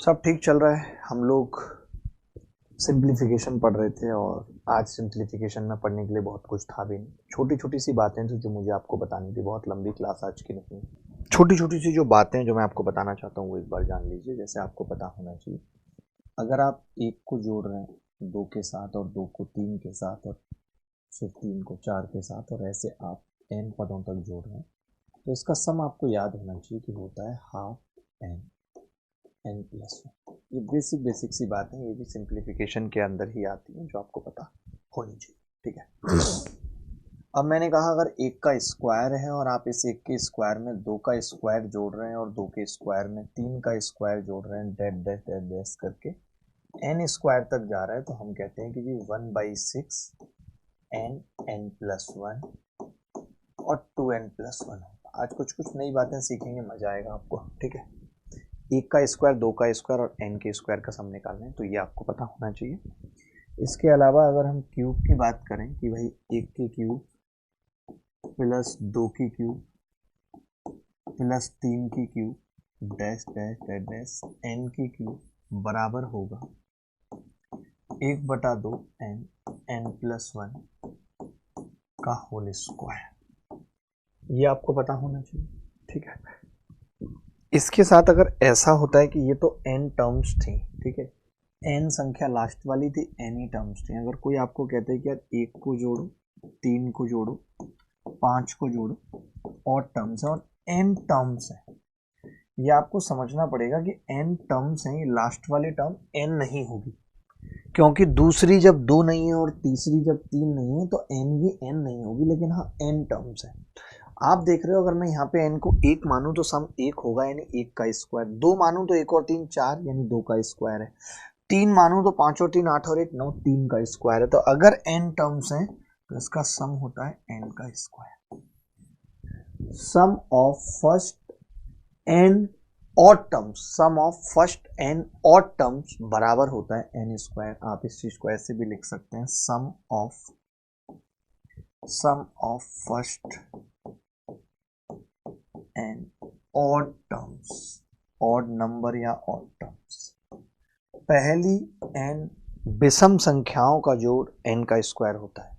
सब ठीक चल रहा है। हम लोग सिंप्लीफिकेशन पढ़ रहे थे और आज सिंप्लीफिकेशन में पढ़ने के लिए बहुत कुछ था भी नहीं। छोटी छोटी सी बातें थी जो मुझे आपको बतानी थी। बहुत लंबी क्लास आज की नहीं है। छोटी छोटी सी जो बातें जो मैं आपको बताना चाहता हूँ वो एक बार जान लीजिए। जैसे आपको पता होना चाहिए, अगर आप एक को जोड़ रहे हैं दो के साथ और दो को तीन के साथ और फिर तीन को चार के साथ और ऐसे आप एन पदों तक जोड़ रहे हैं, तो इसका सम आपको याद होना चाहिए कि होता है half n, n plus one. ये बेसिक सी बात है, ये भी सिंप्लीफिकेशन के अंदर ही आती है जो आपको पता होनी चाहिए। ठीक है। अब मैंने कहा अगर एक का स्क्वायर है और आप इस एक के स्क्वायर में दो का स्क्वायर जोड़ रहे हैं और दो के स्क्वायर में तीन का स्क्वायर जोड़ रहे हैं, डैश डैश डैश डैश करके एन स्क्वायर तक जा रहा है, तो हम कहते हैं कि जी 1/6 एन एन प्लस वन और 2n+1 होगा। आज कुछ कुछ नई बातें सीखेंगे, मजा आएगा आपको। ठीक है। एक का स्क्वायर, दो का स्क्वायर और एन के स्क्वायर का सम निकालना है, तो ये आपको पता होना चाहिए। इसके अलावा अगर हम क्यूब की बात करें कि भाई एक की क्यूब प्लस दो की क्यूब प्लस तीन की cube dash dash dash dash n की क्यूब बराबर होगा 1/2 एन एन प्लस वन का होल स्क्वायर। ये आपको पता होना चाहिए। ठीक है। इसके साथ अगर ऐसा होता है कि ये तो n टर्म्स थी, ठीक है, n संख्या लास्ट वाली थी, n ही टर्म्स थी। अगर कोई आपको कहते हैं कि यार एक को जोड़ो, तीन को जोड़ो, पांच को जोड़ो, और टर्म्स है और n टर्म्स है, ये आपको समझना पड़ेगा कि n टर्म्स हैं, ये लास्ट वाली टर्म n नहीं होगी, क्योंकि दूसरी जब दो नहीं है और तीसरी जब तीन नहीं है तो n भी n नहीं होगी, लेकिन हाँ n टर्म्स है। आप देख रहे हो अगर मैं यहाँ पे n को एक मानूं तो सम एक होगा, यानी एक का स्क्वायर। दो मानूं तो एक और तीन चार, यानी दो का स्क्वायर है। तीन मानूं तो पांच और तीन आठ और एक नौ, तीन का स्क्वायर है। तो अगर n टर्म्स हैं तो इसका सम होता है n का square. Sum of first n odd terms, sum of first n odd terms बराबर होता है n स्क्वायर। आप इस चीज को ऐसे भी लिख सकते हैं, sum of first n odd terms, odd number या ऑड टर्म्स। पहली n विषम संख्याओं का जोड़ n का स्क्वायर होता है।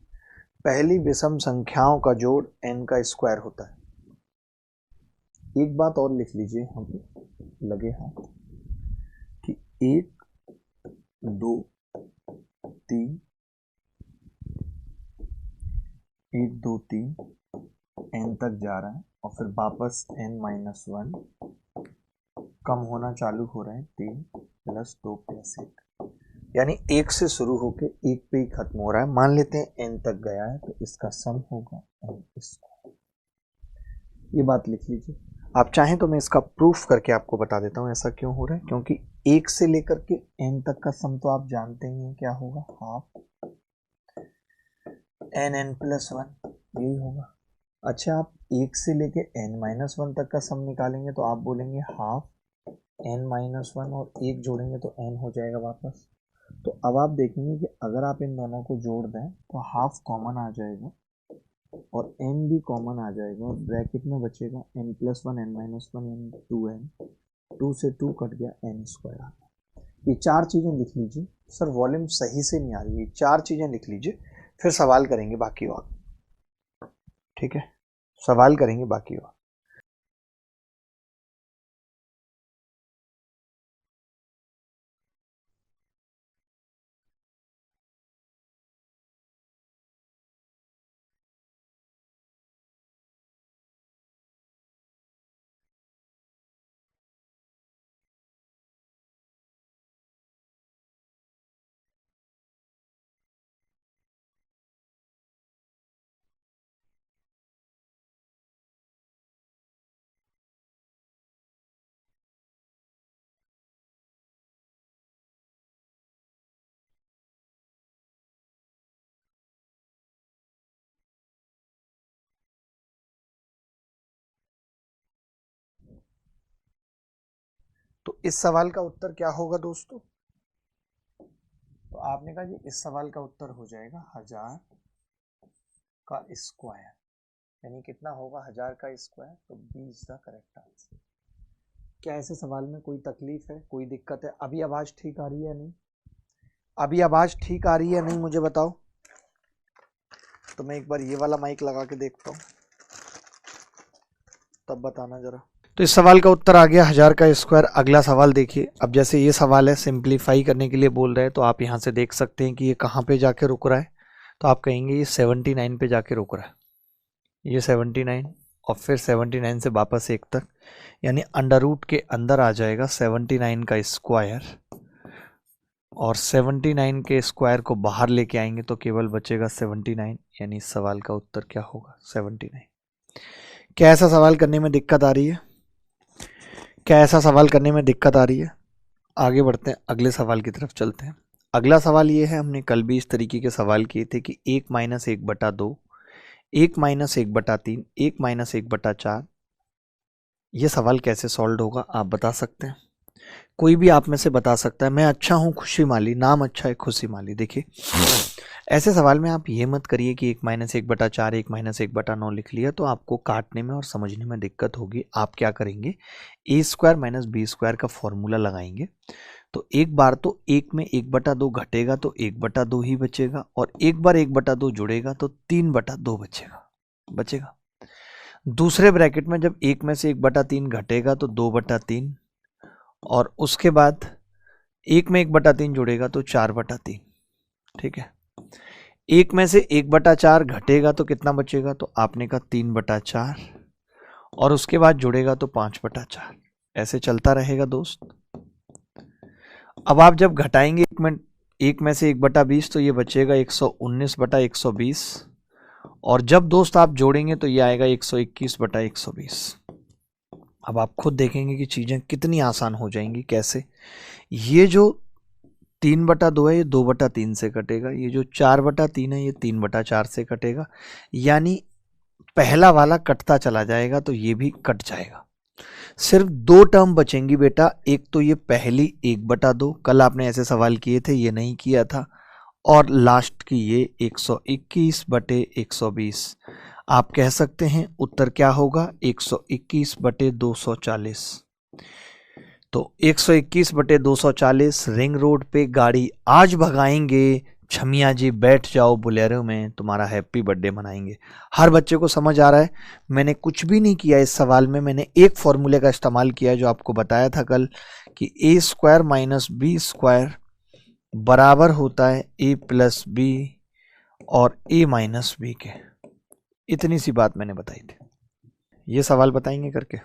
पहली विषम संख्याओं का जोड़ n का स्क्वायर होता है। एक बात और लिख लीजिए, हम लगे हाथ, कि एक दो तीन, एक दो तीन n तक जा रहा है और फिर वापस n-1 कम होना चालू हो रहा है, 3 + 2 + 1, यानी एक से शुरू होके एक पे ही खत्म हो रहा है। मान लेते हैं n तक गया है, तो इसका सम होगा n स्क्वायर। ये बात लिख लीजिए। आप चाहें तो मैं इसका प्रूफ करके आपको बता देता हूँ ऐसा क्यों हो रहा है। क्योंकि एक से लेकर के n तक का सम तो आप जानते ही हैं क्या होगा, हाफ n+1, यही होगा। अच्छा, आप एक से लेके n-1 तक का सम निकालेंगे तो आप बोलेंगे हाफ n-1 और एक जोड़ेंगे तो n हो जाएगा वापस। तो अब आप देखेंगे कि अगर आप इन दोनों को जोड़ दें तो हाफ कॉमन आ जाएगा और n भी कॉमन आ जाएगा और ब्रैकेट में बचेगा n+1 n-1 यानी 2n। 2 से 2 कट गया, n स्क्वायर आ गया। ये चार चीजें लिख लीजिए। सर वॉल्यूम सही से नहीं आ रही है, चार चीजें लिख लीजिए, फिर सवाल करेंगे बाकी और। ठीक है, सवाल करेंगे बाकी और। तो इस सवाल का उत्तर क्या होगा दोस्तों? तो आपने कहा कि इस सवाल का उत्तर हो जाएगा 1000 का स्क्वायर, यानी कितना होगा 1000 का स्क्वायर, तो 20 द करेक्ट आंसर। क्या ऐसे सवाल में कोई तकलीफ है, कोई दिक्कत है? अभी आवाज़ ठीक आ रही है या नहीं? अभी आवाज़ ठीक आ रही है या नहीं मुझे बताओ। तो मैं एक बार ये वाला माइक लगा के देखता हूँ, तब बताना जरा। तो इस सवाल का उत्तर आ गया 1000 का स्क्वायर। अगला सवाल देखिए। अब जैसे ये सवाल है, सिंप्लीफाई करने के लिए बोल रहे हैं, तो आप यहाँ से देख सकते हैं कि ये कहाँ पे जाके रुक रहा है। तो आप कहेंगे ये 79 पे जाके रुक रहा है, ये 79 और फिर 79 से वापस 1 तक, यानी अंडर रूट के अंदर आ जाएगा 79 का स्क्वायर, और 79 के स्क्वायर को बाहर लेके आएंगे तो केवल बचेगा 79, यानी इस सवाल का उत्तर क्या होगा? 79। क्या ऐसा सवाल करने में दिक्कत आ रही है? क्या ऐसा सवाल करने में दिक्कत आ रही है? आगे बढ़ते हैं, अगले सवाल की तरफ चलते हैं। अगला सवाल ये है, हमने कल भी इस तरीके के सवाल किए थे कि 1 - 1/2, 1 - 1/3, 1 - 1/4, ये सवाल कैसे सॉल्व होगा आप बता सकते हैं? कोई भी आप में से बता सकता है। मैं अच्छा हूँ खुशी माली, नाम अच्छा है खुशी माली। देखिए ऐसे सवाल में आप ये मत करिए कि 1 - 1/4, 1 - 1/9 लिख लिया, तो आपको काटने में और समझने में दिक्कत होगी। आप क्या करेंगे, a² - b² का फॉर्मूला लगाएंगे। तो एक बार तो 1 में 1/2 घटेगा तो 1/2 ही बचेगा, और एक बार 1/2 जुड़ेगा तो 3/2 बचेगा। दूसरे ब्रैकेट में जब 1 में से 1/3 घटेगा तो 2/3, और उसके बाद 1 में 1/3 जुड़ेगा तो 4/3। ठीक है, 1 में से 1/4 घटेगा तो कितना बचेगा? तो आपने कहा 3/4, और उसके बाद जुड़ेगा तो 5/4। ऐसे चलता रहेगा दोस्त। अब आप जब घटाएंगे 1 में से 1/20 तो ये बचेगा 119/120, और जब दोस्त आप जोड़ेंगे तो ये आएगा 121/120। अब आप खुद देखेंगे कि चीज़ें कितनी आसान हो जाएंगी। कैसे? ये जो 3/2 है ये 2/3 से कटेगा, ये जो 4/3 है ये 3/4 से कटेगा, यानी पहला वाला कटता चला जाएगा तो ये भी कट जाएगा। सिर्फ 2 टर्म बचेंगी बेटा। एक तो ये पहली 1/2, कल आपने ऐसे सवाल किए थे, ये नहीं किया था, और लास्ट की ये 121/120। आप कह सकते हैं उत्तर क्या होगा? 121/240। तो 121/240 रिंग रोड पे गाड़ी आज भगाएंगे। छमिया जी बैठ जाओ बोलेरो में, तुम्हारा हैप्पी बर्थडे मनाएंगे। हर बच्चे को समझ आ रहा है? मैंने कुछ भी नहीं किया इस सवाल में, मैंने एक फॉर्मूले का इस्तेमाल किया है जो आपको बताया था कल कि a² - b² बराबर होता है a + b और a - b के। इतनी सी बात मैंने बताई थी। ये सवाल बताएंगे करके।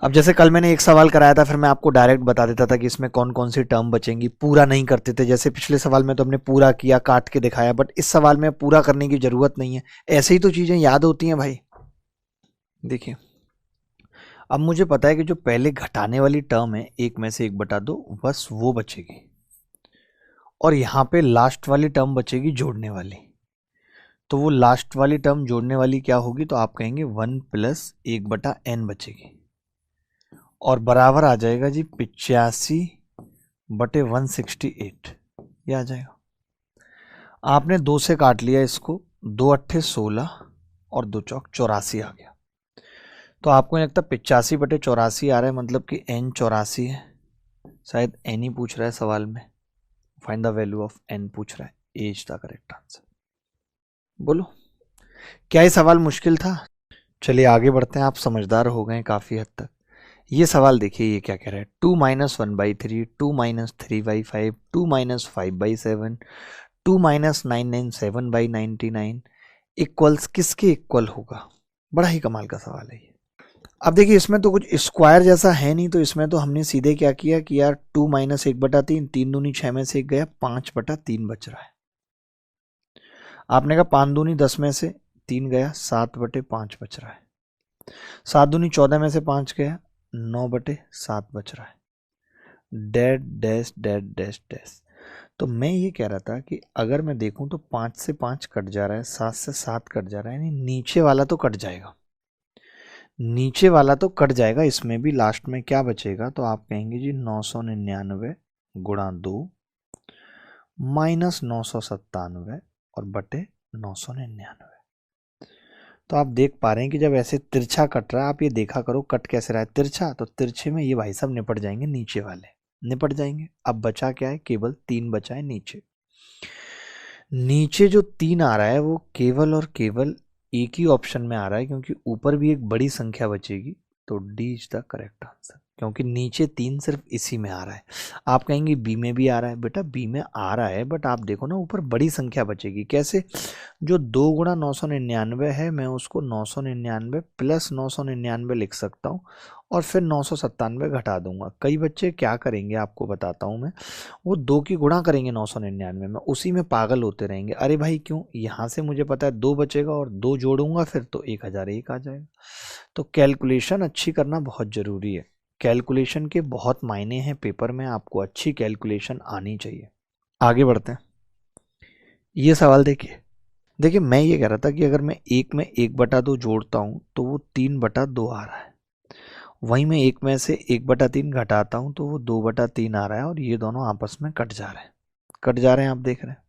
अब जैसे कल मैंने एक सवाल कराया था, फिर मैं आपको डायरेक्ट बता देता था कि इसमें कौन कौन सी टर्म बचेंगी, पूरा नहीं करते थे। जैसे पिछले सवाल में तो हमने पूरा किया, काट के दिखाया, बट इस सवाल में पूरा करने की जरूरत नहीं है, ऐसे ही तो चीजें याद होती हैं भाई। देखिए अब मुझे पता है कि जो पहले घटाने वाली टर्म है 1 में से 1/2, बस वो बचेगी, और यहाँ पे लास्ट वाली टर्म बचेगी जोड़ने वाली। तो वो लास्ट वाली टर्म जोड़ने वाली क्या होगी? तो आप कहेंगे 1 + 1/n बचेगी, और बराबर आ जाएगा जी 85/168। ये आ जाएगा। आपने 2 से काट लिया इसको, 2 अट्ठे 16 और 2 चौक 84 आ गया। तो आपको नहीं लगता 85/84 आ रहा है, मतलब कि n 84 है? शायद n ही पूछ रहा है सवाल में, find the value of n पूछ रहा है। ए इज द करेक्ट आंसर। बोलो, क्या ये सवाल मुश्किल था? चलिए आगे बढ़ते हैं, आप समझदार हो गए काफी हद तक। ये सवाल देखिए, ये क्या कह रहा है? 2 - 1/3, 2 - 3/5, 2 - 5/7, 2 - 997/99 इक्वल्स किसके इक्वल होगा? बड़ा ही कमाल का सवाल है ये। अब देखिए इसमें तो कुछ स्क्वायर जैसा है नहीं, तो इसमें तो हमने सीधे क्या किया कि यार 2 - 1/3, 3 दूनी 6 में से 1 गया, 5/3 बच रहा है। आपने कहा 5 दूनी 10 में से 3 गया, 7/5 बच रहा है। 7 दूनी 14 में से 5 गया, 9/7 बच रहा है। Dash dash dash dash dash. तो मैं ये कह रहा था कि अगर मैं देखूं तो 5 से 5 कट जा रहा है, 7 से 7 कट जा रहा है, यानी नीचे वाला तो कट जाएगा, नीचे वाला तो कट जाएगा। इसमें भी लास्ट में क्या बचेगा? तो आप कहेंगे जी 999 गुणा 2 - 997 और बटे 999। तो आप देख पा रहे हैं कि जब ऐसे तिरछा कट रहा है, आप ये देखा करो कट कैसे रहा है तिरछा, तो तिरछे में ये भाई साहब निपट जाएंगे, नीचे वाले निपट जाएंगे। अब बचा क्या है, केवल 3 बचा है नीचे। नीचे जो 3 आ रहा है वो केवल और केवल एक ही ऑप्शन में आ रहा है, क्योंकि ऊपर भी एक बड़ी संख्या बचेगी, तो D is the correct answer, क्योंकि नीचे 3 सिर्फ इसी में आ रहा है। आप कहेंगे बी में भी आ रहा है, बेटा बी में आ रहा है, बट आप देखो ना ऊपर बड़ी संख्या बचेगी। कैसे, जो 2 गुणा 999 है, मैं उसको 999 प्लस 999 लिख सकता हूँ, और फिर 997 घटा दूंगा। कई बच्चे क्या करेंगे आपको बताता हूँ मैं, वो 2 की गुणा करेंगे 999 में, उसी में पागल होते रहेंगे। अरे भाई क्यों, यहाँ से मुझे पता है 2 बचेगा और 2 जोड़ूंगा फिर तो 1001 आ जाएगा। तो कैलकुलेशन अच्छी करना बहुत ज़रूरी है। कैलकुलेशन के बहुत मायने हैं पेपर में, आपको अच्छी कैलकुलेशन आनी चाहिए। आगे बढ़ते हैं। ये सवाल देखिए मैं ये कह रहा था कि अगर मैं 1 में 1/2 जोड़ता हूँ तो वो 3/2 आ रहा है, वहीं मैं 1 में से 1/3 घटाता हूँ तो वो 2/3 आ रहा है, और ये दोनों आपस में कट जा रहे हैं, आप देख रहे हैं।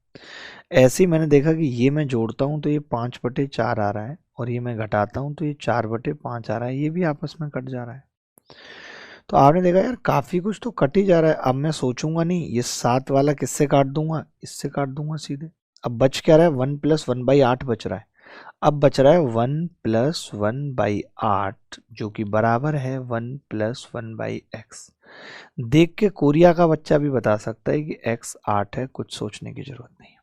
ऐसे ही मैंने देखा कि ये मैं जोड़ता हूँ तो ये 5/4 आ रहा है, और ये मैं घटाता हूँ तो ये 4/5 आ रहा है, ये भी आपस में कट जा रहा है। तो आपने देखा यार काफ़ी कुछ तो कट ही जा रहा है। अब मैं सोचूंगा नहीं ये 7 वाला किससे काट दूंगा, इससे काट दूंगा सीधे। अब बच क्या रहा है, 1 + 1/8 बच रहा है। अब बच रहा है 1 + 1/8, जो कि बराबर है 1 + 1/x। देख के कोरिया का बच्चा भी बता सकता है कि x 8 है, कुछ सोचने की जरूरत नहीं है।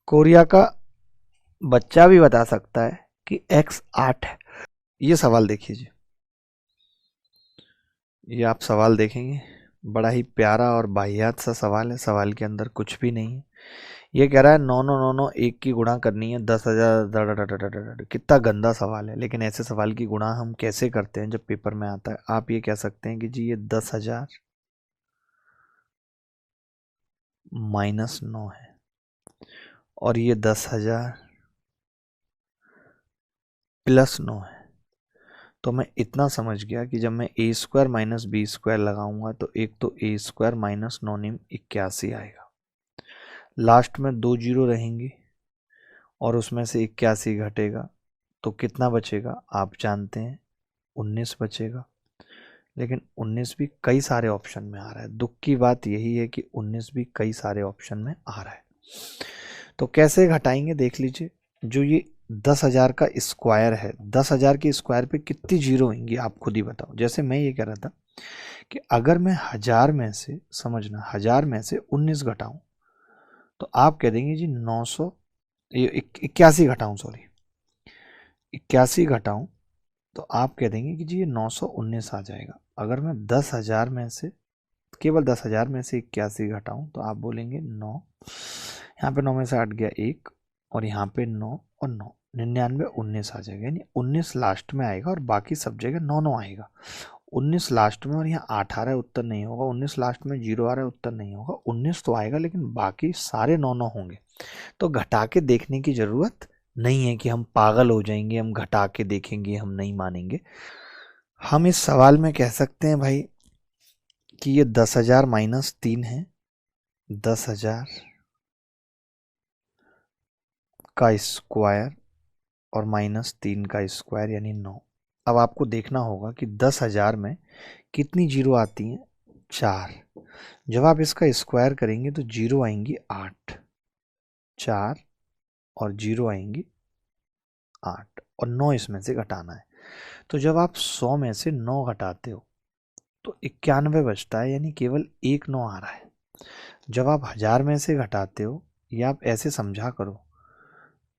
कोरिया का बच्चा भी बता सकता है कि x 8 है। ये सवाल देखिए जी, ये आप सवाल देखेंगे, बड़ा ही प्यारा और बाहियात सा सवाल है। सवाल के अंदर कुछ भी नहीं है। ये कह रहा है 9 9 9 9 1 की गुणा करनी है 10,000। कितना गंदा सवाल है, लेकिन ऐसे सवाल की गुणा हम कैसे करते हैं जब पेपर में आता है। आप ये कह सकते हैं कि जी ये 10,000 - 9 है, और ये 10,000 + 9 है। तो मैं इतना समझ गया कि जब मैं a² - b² लगाऊंगा तो एक तो a² - 9 81 आएगा, लास्ट में 2 जीरो रहेंगी और उसमें से 81 घटेगा तो कितना बचेगा आप जानते हैं, 19 बचेगा। लेकिन 19 भी कई सारे ऑप्शन में आ रहा है। दुख की बात यही है कि 19 भी कई सारे ऑप्शन में आ रहा है। तो कैसे घटाएंगे देख लीजिए। जो ये 10,000 का स्क्वायर है, 10,000 के स्क्वायर पे कितनी जीरो होंगी आप खुद ही बताओ। जैसे मैं ये कह रहा था कि अगर मैं 1000 में से, समझना 1000 में से 19 घटाऊं तो आप कह देंगे जी 900, 81 घटाऊं, सॉरी 81 घटाऊं तो आप कह देंगे कि जी ये 919 आ जाएगा। अगर मैं 10,000 में से, केवल 10,000 में से 81 घटाऊं तो आप बोलेंगे 9, यहाँ पे 9 में से 8 गया 1, और यहाँ पे 9 और 9, 99 19 आ जाएगा। यानी 19 लास्ट में आएगा और बाकी सब जगह 9 9 आएगा। 19 लास्ट में और यहाँ 8 आ रहा है, उत्तर नहीं होगा। 19 लास्ट में 0 आ रहा है, उत्तर नहीं होगा। 19 तो आएगा लेकिन बाकी सारे 9 9 होंगे। तो घटा के देखने की ज़रूरत नहीं है कि हम पागल हो जाएंगे, हम घटा के देखेंगे, हम नहीं मानेंगे। हम इस सवाल में कह सकते हैं भाई कि ये 10,000 - 3 है, 10,000 का स्क्वायर और -3 का स्क्वायर यानी 9। अब आपको देखना होगा कि 10,000 में कितनी जीरो आती हैं, 4। जब आप इसका स्क्वायर करेंगे तो जीरो आएंगी 8, 4 और जीरो आएंगी 8, और 9 इसमें से घटाना है। तो जब आप 100 में से 9 घटाते हो तो 91 बचता है, यानी केवल एक 9 आ रहा है। जब आप 1000 में से घटाते हो, या आप ऐसे समझा करो,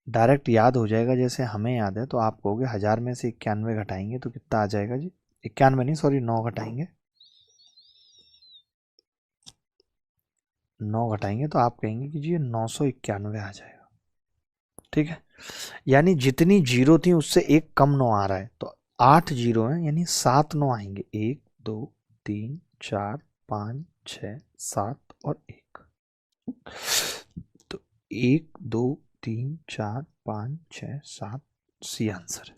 डायरेक्ट याद हो जाएगा जैसे हमें याद है। तो आप कहोगे 1000 में से 91 घटाएंगे तो कितना आ जाएगा जी, 91 नहीं सॉरी 9 घटाएंगे, 9 घटाएंगे तो आप कहेंगे कि जी ये 991 आ जाएगा। ठीक है, यानी जितनी जीरो थी उससे एक कम 9 आ रहा है। तो 8 जीरो हैं यानी 7 9 आएंगे, 1 2 3 4 5 6 7 और 1। तो 1 2 3 4 5 6 7 सी आंसर है,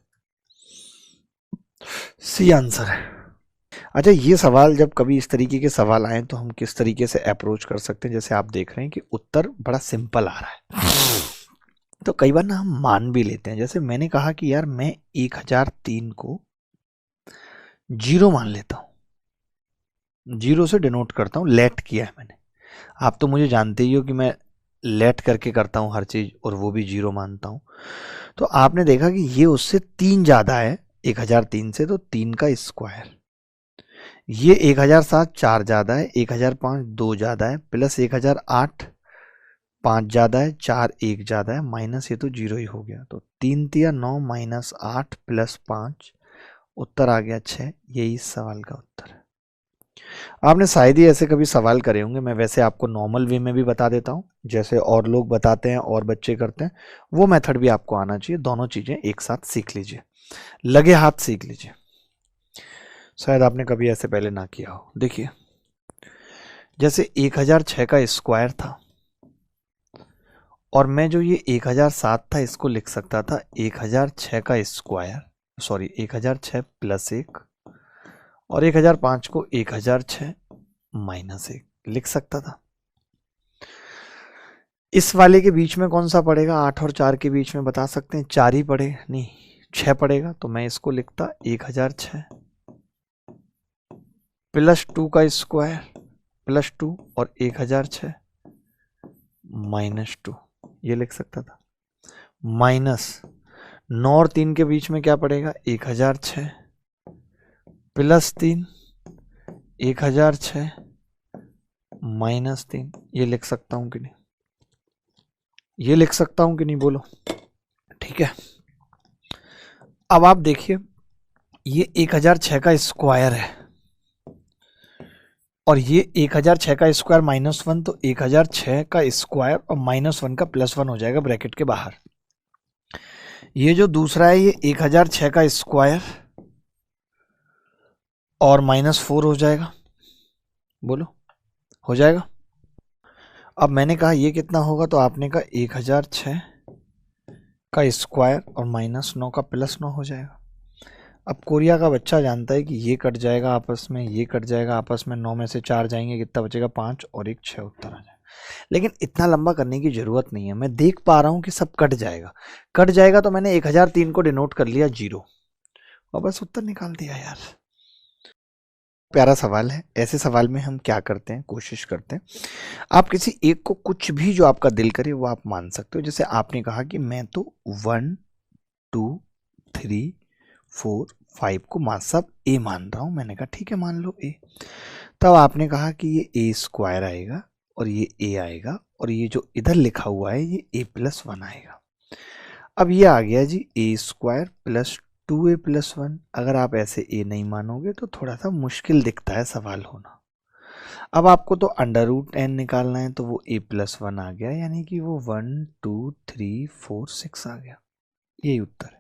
सी आंसर है। अच्छा, ये सवाल जब कभी इस तरीके के सवाल आए तो हम किस तरीके से अप्रोच कर सकते हैं। जैसे आप देख रहे हैं कि उत्तर बड़ा सिंपल आ रहा है, तो कई बार ना हम मान भी लेते हैं, जैसे मैंने कहा कि यार मैं 1003 को 0 मान लेता हूँ, 0 से डिनोट करता हूँ, लेट किया है मैंने। आप तो मुझे जानते ही हो कि मैं लेट करके करता हूँ हर चीज़, और वो भी 0 मानता हूँ। तो आपने देखा कि ये उससे 3 ज़्यादा है, 1003 से, तो 3 का स्क्वायर। ये 1007 4 ज़्यादा है, 1005 2 ज़्यादा है, प्लस 1008 5 ज़्यादा है, 4 1 ज़्यादा है, माइनस ये तो 0 ही हो गया। तो 3 तिया 9 माइनस 8 प्लस 5, उत्तर आ गया 6। यही इस सवाल का उत्तर है। आपने शायद ही ऐसे कभी सवाल करे होंगे, मैं वैसे आपको नॉर्मल वे में भी बता देता हूँ, जैसे और लोग बताते हैं और बच्चे करते हैं, वो मेथड भी आपको आना चाहिए। दोनों चीज़ें एक साथ सीख लीजिए, लगे हाथ सीख लीजिए। शायद आपने कभी ऐसे पहले ना किया हो। देखिए, जैसे 1006 का स्क्वायर था, और मैं जो ये 1007 था इसको लिख सकता था 1006 का स्क्वायर, सॉरी 1006 प्लस 1, और 1005 को 1006 माइनस 1 लिख सकता था। इस वाले के बीच में कौन सा पड़ेगा? 8 और 4 के बीच में बता सकते हैं? 4 ही पड़े, नहीं 6 पड़ेगा, तो मैं इसको लिखता 1006 प्लस 2 का स्क्वायर प्लस 2 और 1006 माइनस 2, ये लिख सकता था। माइनस 9 और 3 के बीच में क्या पड़ेगा? 1006 प्लस 3 1006 माइनस 3, ये लिख सकता हूं कि नहीं? ये लिख सकता हूं कि नहीं, बोलो। ठीक है, अब आप देखिए, ये 1006 का स्क्वायर है, और ये 1006 का स्क्वायर माइनस 1, तो 1006 का स्क्वायर और माइनस 1 का प्लस 1 हो जाएगा ब्रैकेट के बाहर। ये जो दूसरा है, ये 1006 का स्क्वायर और माइनस 4 हो जाएगा, बोलो हो जाएगा। अब मैंने कहा ये कितना होगा, तो आपने कहा 1006 का स्क्वायर और माइनस 9 का प्लस 9 हो जाएगा। अब कोरिया का बच्चा जानता है कि ये कट जाएगा आपस में, ये कट जाएगा आपस में, 9 में से 4 जाएंगे, कितना बचेगा? 5 और 1 6, उत्तर आ जाएगा। लेकिन इतना लंबा करने की जरूरत नहीं है, मैं देख पा रहा हूं कि सब कट जाएगा। कट जाएगा तो मैंने 1003 को डिनोट कर लिया 0, और बस उत्तर निकाल दिया यार। प्यारा सवाल है। ऐसे सवाल में हम क्या करते हैं, कोशिश करते हैं, आप किसी एक को, कुछ भी जो आपका दिल करे वो आप मान सकते हो। जैसे आपने कहा कि मैं तो 1 2 3 4 5 को मां सब ए मान रहा हूं, मैंने कहा ठीक है मान लो ए। तब आपने कहा कि ये ए स्क्वायर आएगा और ये ए आएगा, और ये जो इधर लिखा हुआ है ये ए प्लस 1 आएगा। अब ये आ गया जी ए स्क्वायर प्लस 2a प्लस 1। अगर आप ऐसे ए नहीं मानोगे तो थोड़ा सा मुश्किल दिखता है सवाल होना। अब आपको तो अंडर रूट एन निकालना है, तो वो ए प्लस 1 आ गया, यानी कि वो 1 2 3 4 6 आ गया। यही उत्तर है।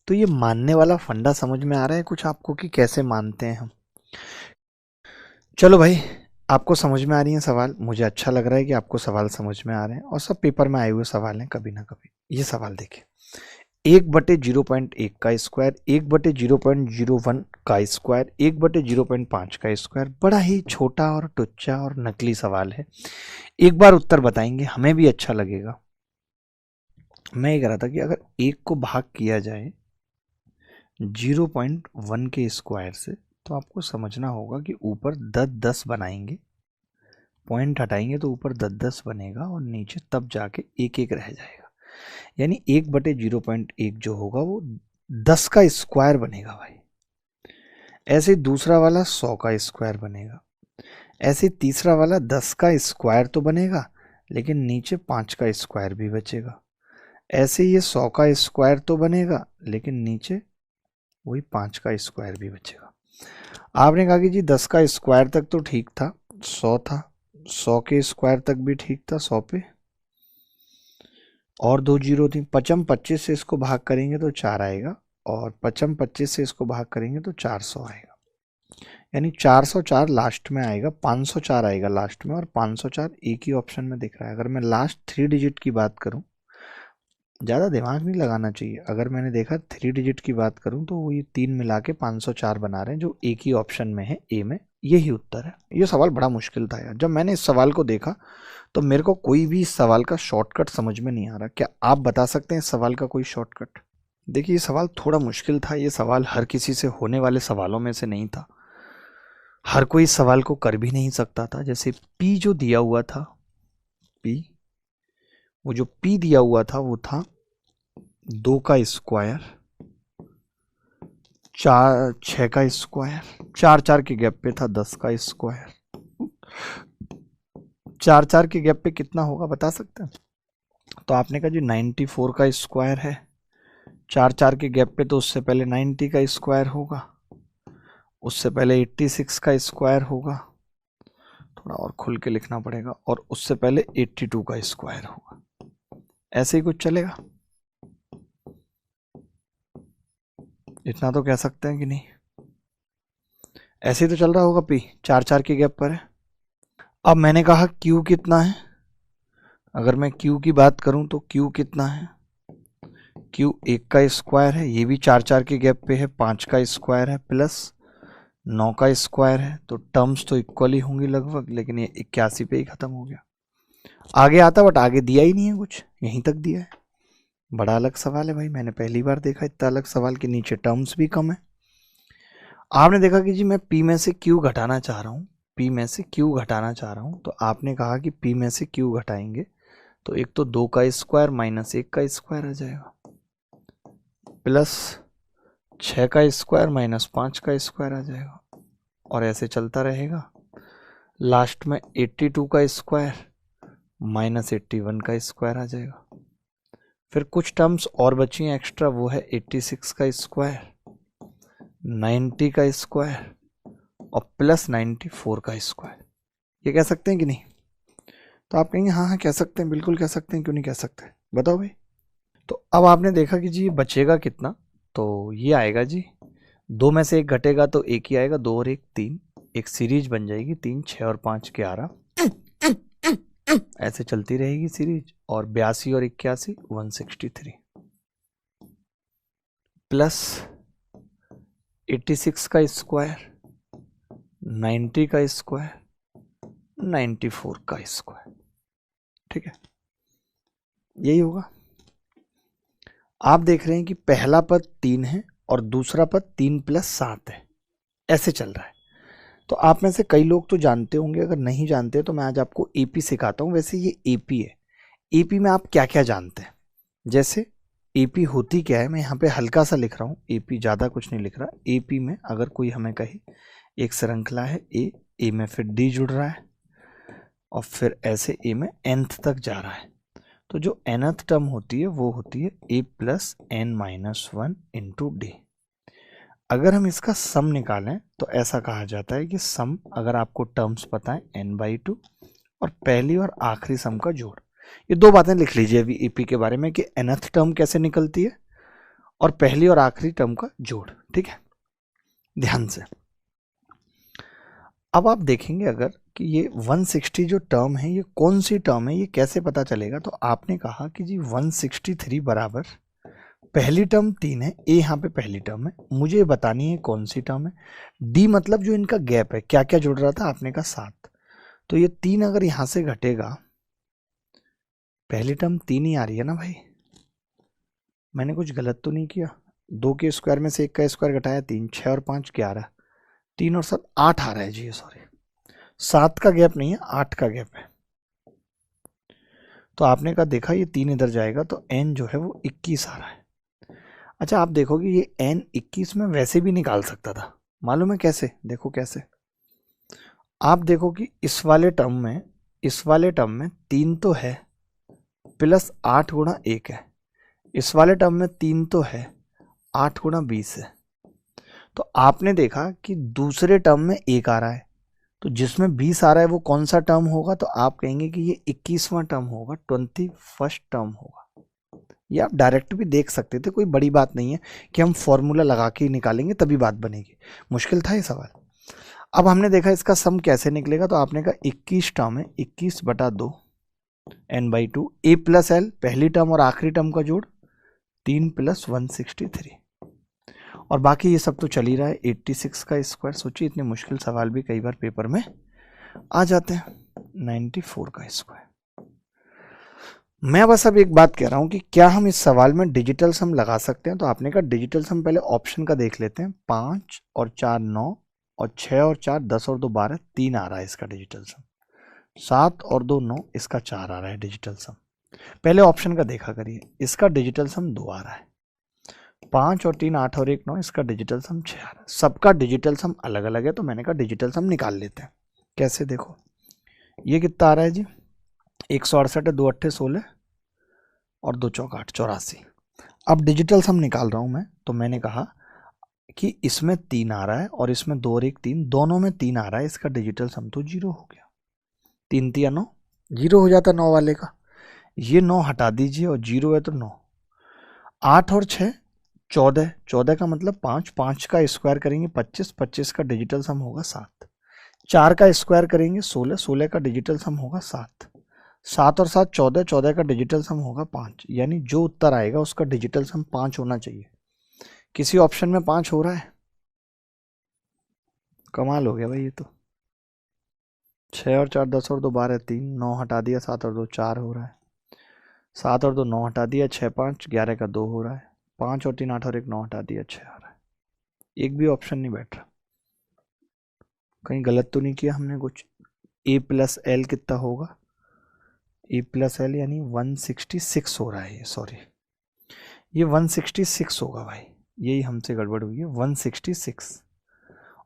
तो ये मानने वाला फंडा समझ में आ रहा है कुछ आपको कि कैसे मानते हैं हम? चलो भाई, आपको समझ में आ रही है सवाल, मुझे अच्छा लग रहा है कि आपको सवाल समझ में आ रहे हैं, और सब पेपर में आए हुए सवाल हैं कभी ना कभी। ये सवाल देखिए, 1/0.1 का स्क्वायर, 1/0.01 का स्क्वायर, 1/0.5 का स्क्वायर। बड़ा ही छोटा और टुच्चा और नकली सवाल है। एक बार उत्तर बताएंगे, हमें भी अच्छा लगेगा। मैं ये कह रहा था कि अगर 1 को भाग किया जाए 0.1 के स्क्वायर से, तो आपको समझना होगा कि ऊपर 10 बनाएंगे, पॉइंट हटाएंगे तो ऊपर 10 बनेगा, और नीचे तब जाके 1 1 रह जाएगा। यानी 1/0.1 जो होगा वो 10 का स्क्वायर बनेगा भाई। ऐसे दूसरा वाला 100 का स्क्वायर बनेगा, ऐसे तीसरा वाला 10 का स्क्वायर तो बनेगा, लेकिन नीचे 5 का स्क्वायर भी बचेगा। ऐसे ये 100 का स्क्वायर तो बनेगा, लेकिन नीचे वही 5 का स्क्वायर भी बचेगा। आपने कहा कि जी 10 का स्क्वायर तक तो ठीक था, 100 था, 100 के स्क्वायर तक भी ठीक था, 100 पे और 2 जीरो थी। 55 25 से इसको भाग करेंगे तो 4 आएगा, और 55 25 से इसको भाग करेंगे तो 400 आएगा। यानी 404 लास्ट में आएगा, 504 आएगा लास्ट में, और 504 एक ही ऑप्शन में दिख रहा है। अगर मैं लास्ट 3 डिजिट की बात करूं, ज़्यादा दिमाग नहीं लगाना चाहिए, अगर मैंने देखा 3 डिजिट की बात करूं तो वो ये 3 मिला के 504 बना रहे हैं, जो एक ही ऑप्शन में है, ए में यही उत्तर है। ये सवाल बड़ा मुश्किल था यार। जब मैंने इस सवाल को देखा तो मेरे को कोई भी इस सवाल का शॉर्टकट समझ में नहीं आ रहा। क्या आप बता सकते हैं इस सवाल का कोई शॉर्टकट? देखिए, ये सवाल थोड़ा मुश्किल था। ये सवाल हर किसी से होने वाले सवालों में से नहीं था। हर कोई इस सवाल को कर भी नहीं सकता था। जैसे पी जो दिया हुआ था, वो जो पी दिया हुआ था वो था 2 का स्क्वायर, 6 का स्क्वायर, 4 के गैप पे था 10 का स्क्वायर। 4 के गैप पे कितना होगा बता सकते हैं? तो आपने कहा जी 94 का स्क्वायर है। 4 के गैप पे तो उससे पहले 90 का स्क्वायर होगा, उससे पहले 86 का स्क्वायर होगा, थोड़ा और खुल के लिखना पड़ेगा, और उससे पहले 82 का स्क्वायर होगा। ऐसे ही कुछ चलेगा? इतना तो कह सकते हैं कि नहीं? ऐसे ही तो चल रहा होगा। पी 4 के गैप पर है। अब मैंने कहा क्यू कितना है। अगर मैं क्यू की बात करूं तो क्यू कितना है? क्यू 1 का स्क्वायर है, ये भी 4 के गैप पे है, 5 का स्क्वायर है प्लस 9 का स्क्वायर है। तो टर्म्स तो इक्वल ही होंगी लगभग, लेकिन ये 81 पे ही खत्म हो गया। आगे आता बट आगे दिया ही नहीं है कुछ, यहीं तक दिया है। बड़ा अलग सवाल है भाई, मैंने पहली बार देखा इतना अलग सवाल के नीचे टर्म्स भी कम है। आपने देखा कि जी मैं पी में से क्यू घटाना चाह रहा हूँ, पी में से क्यू घटाना चाह रहा हूँ, तो आपने कहा कि पी में से क्यू घटाएंगे तो एक तो 2 का स्क्वायर माइनस 1 का स्क्वायर आ जाएगा, प्लस 6 का स्क्वायर माइनस 5 का स्क्वायर आ जाएगा, और ऐसे चलता रहेगा। लास्ट में 82 का स्क्वायर माइनस 81 का स्क्वायर आ जाएगा। फिर कुछ टर्म्स और बची हैं एक्स्ट्रा, वो है 86 का स्क्वायर, 90 का स्क्वायर और प्लस 94 का स्क्वायर। ये कह सकते हैं कि नहीं? तो आप कहेंगे हाँ हाँ कह सकते हैं, बिल्कुल कह सकते हैं, क्यों नहीं कह सकते, बताओ भाई। तो अब आपने देखा कि जी बचेगा कितना, तो ये आएगा जी 2 में से 1 घटेगा तो 1 ही आएगा, 2 और 1 3, एक सीरीज बन जाएगी 3 6 और 5 11, ऐसे चलती रहेगी सीरीज, और 82 और 81 163 प्लस 86 का स्क्वायर, 90 का स्क्वायर, 94 का स्क्वायर। ठीक है, यही होगा। आप देख रहे हैं कि पहला पद 3 है और दूसरा पद 3 + 7 है, ऐसे चल रहा है। तो आप में से कई लोग तो जानते होंगे, अगर नहीं जानते तो मैं आज आपको एपी सिखाता हूं। वैसे ये एपी है। एपी में आप क्या क्या जानते हैं? जैसे एपी होती क्या है, मैं यहाँ पे हल्का सा लिख रहा हूँ, एपी ज़्यादा कुछ नहीं लिख रहा। एपी में अगर कोई हमें कहे एक श्रृंखला है ए में फिर डी जुड़ रहा है और फिर ऐसे ए में nth तक जा रहा है, तो जो nth टर्म होती है वो होती है a + n-1 इंटू डी। अगर हम इसका सम निकालें तो ऐसा कहा जाता है कि सम, अगर आपको टर्म्स पता है n/2 और पहली और आखिरी सम का जोड़। ये 2 बातें लिख लीजिए अभी एपी के बारे में कि nth टर्म कैसे निकलती है और पहली और आखिरी टर्म का जोड़। ठीक है, ध्यान से। अब आप देखेंगे अगर कि ये 160 जो टर्म है ये कौन सी टर्म है, ये कैसे पता चलेगा? तो आपने कहा कि जी 163 बराबर पहली टर्म 3 है, ए यहाँ पे पहली टर्म है, मुझे बतानी है कौन सी टर्म है। डी मतलब जो इनका गैप है, क्या क्या जुड़ रहा था, आपने कहा 7, तो ये 3 अगर यहाँ से घटेगा, पहली टर्म 3 ही आ रही है ना भाई, मैंने कुछ गलत तो नहीं किया? 2 के स्क्वायर में से 1 का स्क्वायर घटाया 3, 6 और 5 11, 3 और 7 8 आ रहा है जी, सॉरी 7 का गैप नहीं है, 8 का गैप है। तो आपने कहा देखा ये 3 इधर जाएगा तो n जो है वो 21 आ रहा है। अच्छा, आप देखोगे ये n 21 में वैसे भी निकाल सकता था, मालूम है कैसे? देखो कैसे। आप देखो कि इस वाले टर्म में 3 तो है प्लस 8 गुणा 1 है, इस वाले टर्म में 3 तो है 8 गुणा 20 है। तो आपने देखा कि दूसरे टर्म में 1 आ रहा है, तो जिसमें 20 आ रहा है वो कौन सा टर्म होगा? तो आप कहेंगे कि ये 21वां टर्म होगा, 21st टर्म होगा। ये आप डायरेक्ट भी देख सकते थे, कोई बड़ी बात नहीं है कि हम फॉर्मूला लगा के ही निकालेंगे तभी बात बनेगी। मुश्किल था ये सवाल। अब हमने देखा इसका सम कैसे निकलेगा, तो आपने कहा 21 टर्म है, 21/2 n/2, a + l पहली टर्म और आखिरी टर्म का जोड़ 3 + 163, और बाकी ये सब तो चल ही रहा है। 86 का स्क्वायर, सोचिए इतने मुश्किल सवाल भी कई बार पेपर में आ जाते हैं। 94 का स्क्वायर। मैं बस अब एक बात कह रहा हूं कि क्या हम इस सवाल में डिजिटल सम लगा सकते हैं? तो आपने कहा डिजिटल सम, पहले ऑप्शन का देख लेते हैं। 5 और 4 9 और 6 और 4 10 और 2 12, 3 आ रहा है इसका डिजिटल सम। 7 और 2 9, इसका 4 आ रहा है डिजिटल सम। पहले ऑप्शन का देखा करिए, इसका डिजिटल सम 2 आ रहा है। 5 और 3 8 और 1 9, इसका डिजिटल सम 6 आ रहा है। सबका डिजिटल सम अलग अलग है, तो मैंने कहा डिजिटल सम निकाल लेते हैं। कैसे? देखो ये कितना आ रहा है जी, 168 है, 2 8 16 और 2 चौक 8 84। अब डिजिटल सम निकाल रहा हूं मैं, तो मैंने कहा कि इसमें 3 आ रहा है और इसमें 2 और 1 3, दोनों में 3 आ रहा है, इसका डिजिटल सम तो 0 हो गया। 3 3 9, 0 हो जाता 9 वाले का। ये 9 हटा दीजिए और 0 है तो 9। 8 और 6 14, 14 का मतलब 5, 5 का स्क्वायर करेंगे 25, 25 का डिजिटल सम होगा 7। 4 का स्क्वायर करेंगे 16, 16 का डिजिटल सम होगा 7। 7 और 7 14, 14 का डिजिटल सम होगा 5। यानी जो उत्तर आएगा उसका डिजिटल सम 5 होना चाहिए। किसी ऑप्शन में 5 हो रहा है? कमाल हो गया भाई ये तो। 6 और 4 10 और 2 12 3, 9 हटा दिया, 7 और 2 4 हो रहा है। 7 और 2 9 हटा दिया, 6 5 11 का 2 हो रहा है। 5 और 3 8 और 1 9 हटा दिया, 6 आ रहा है। एक भी ऑप्शन नहीं बैठ रहा। कहीं गलत तो नहीं किया हमने कुछ? a प्लस एल कितना होगा? a प्लस एल यानी 166 हो रहा है ये, सॉरी ये 166 होगा भाई, यही हमसे गड़बड़ हुई है। 166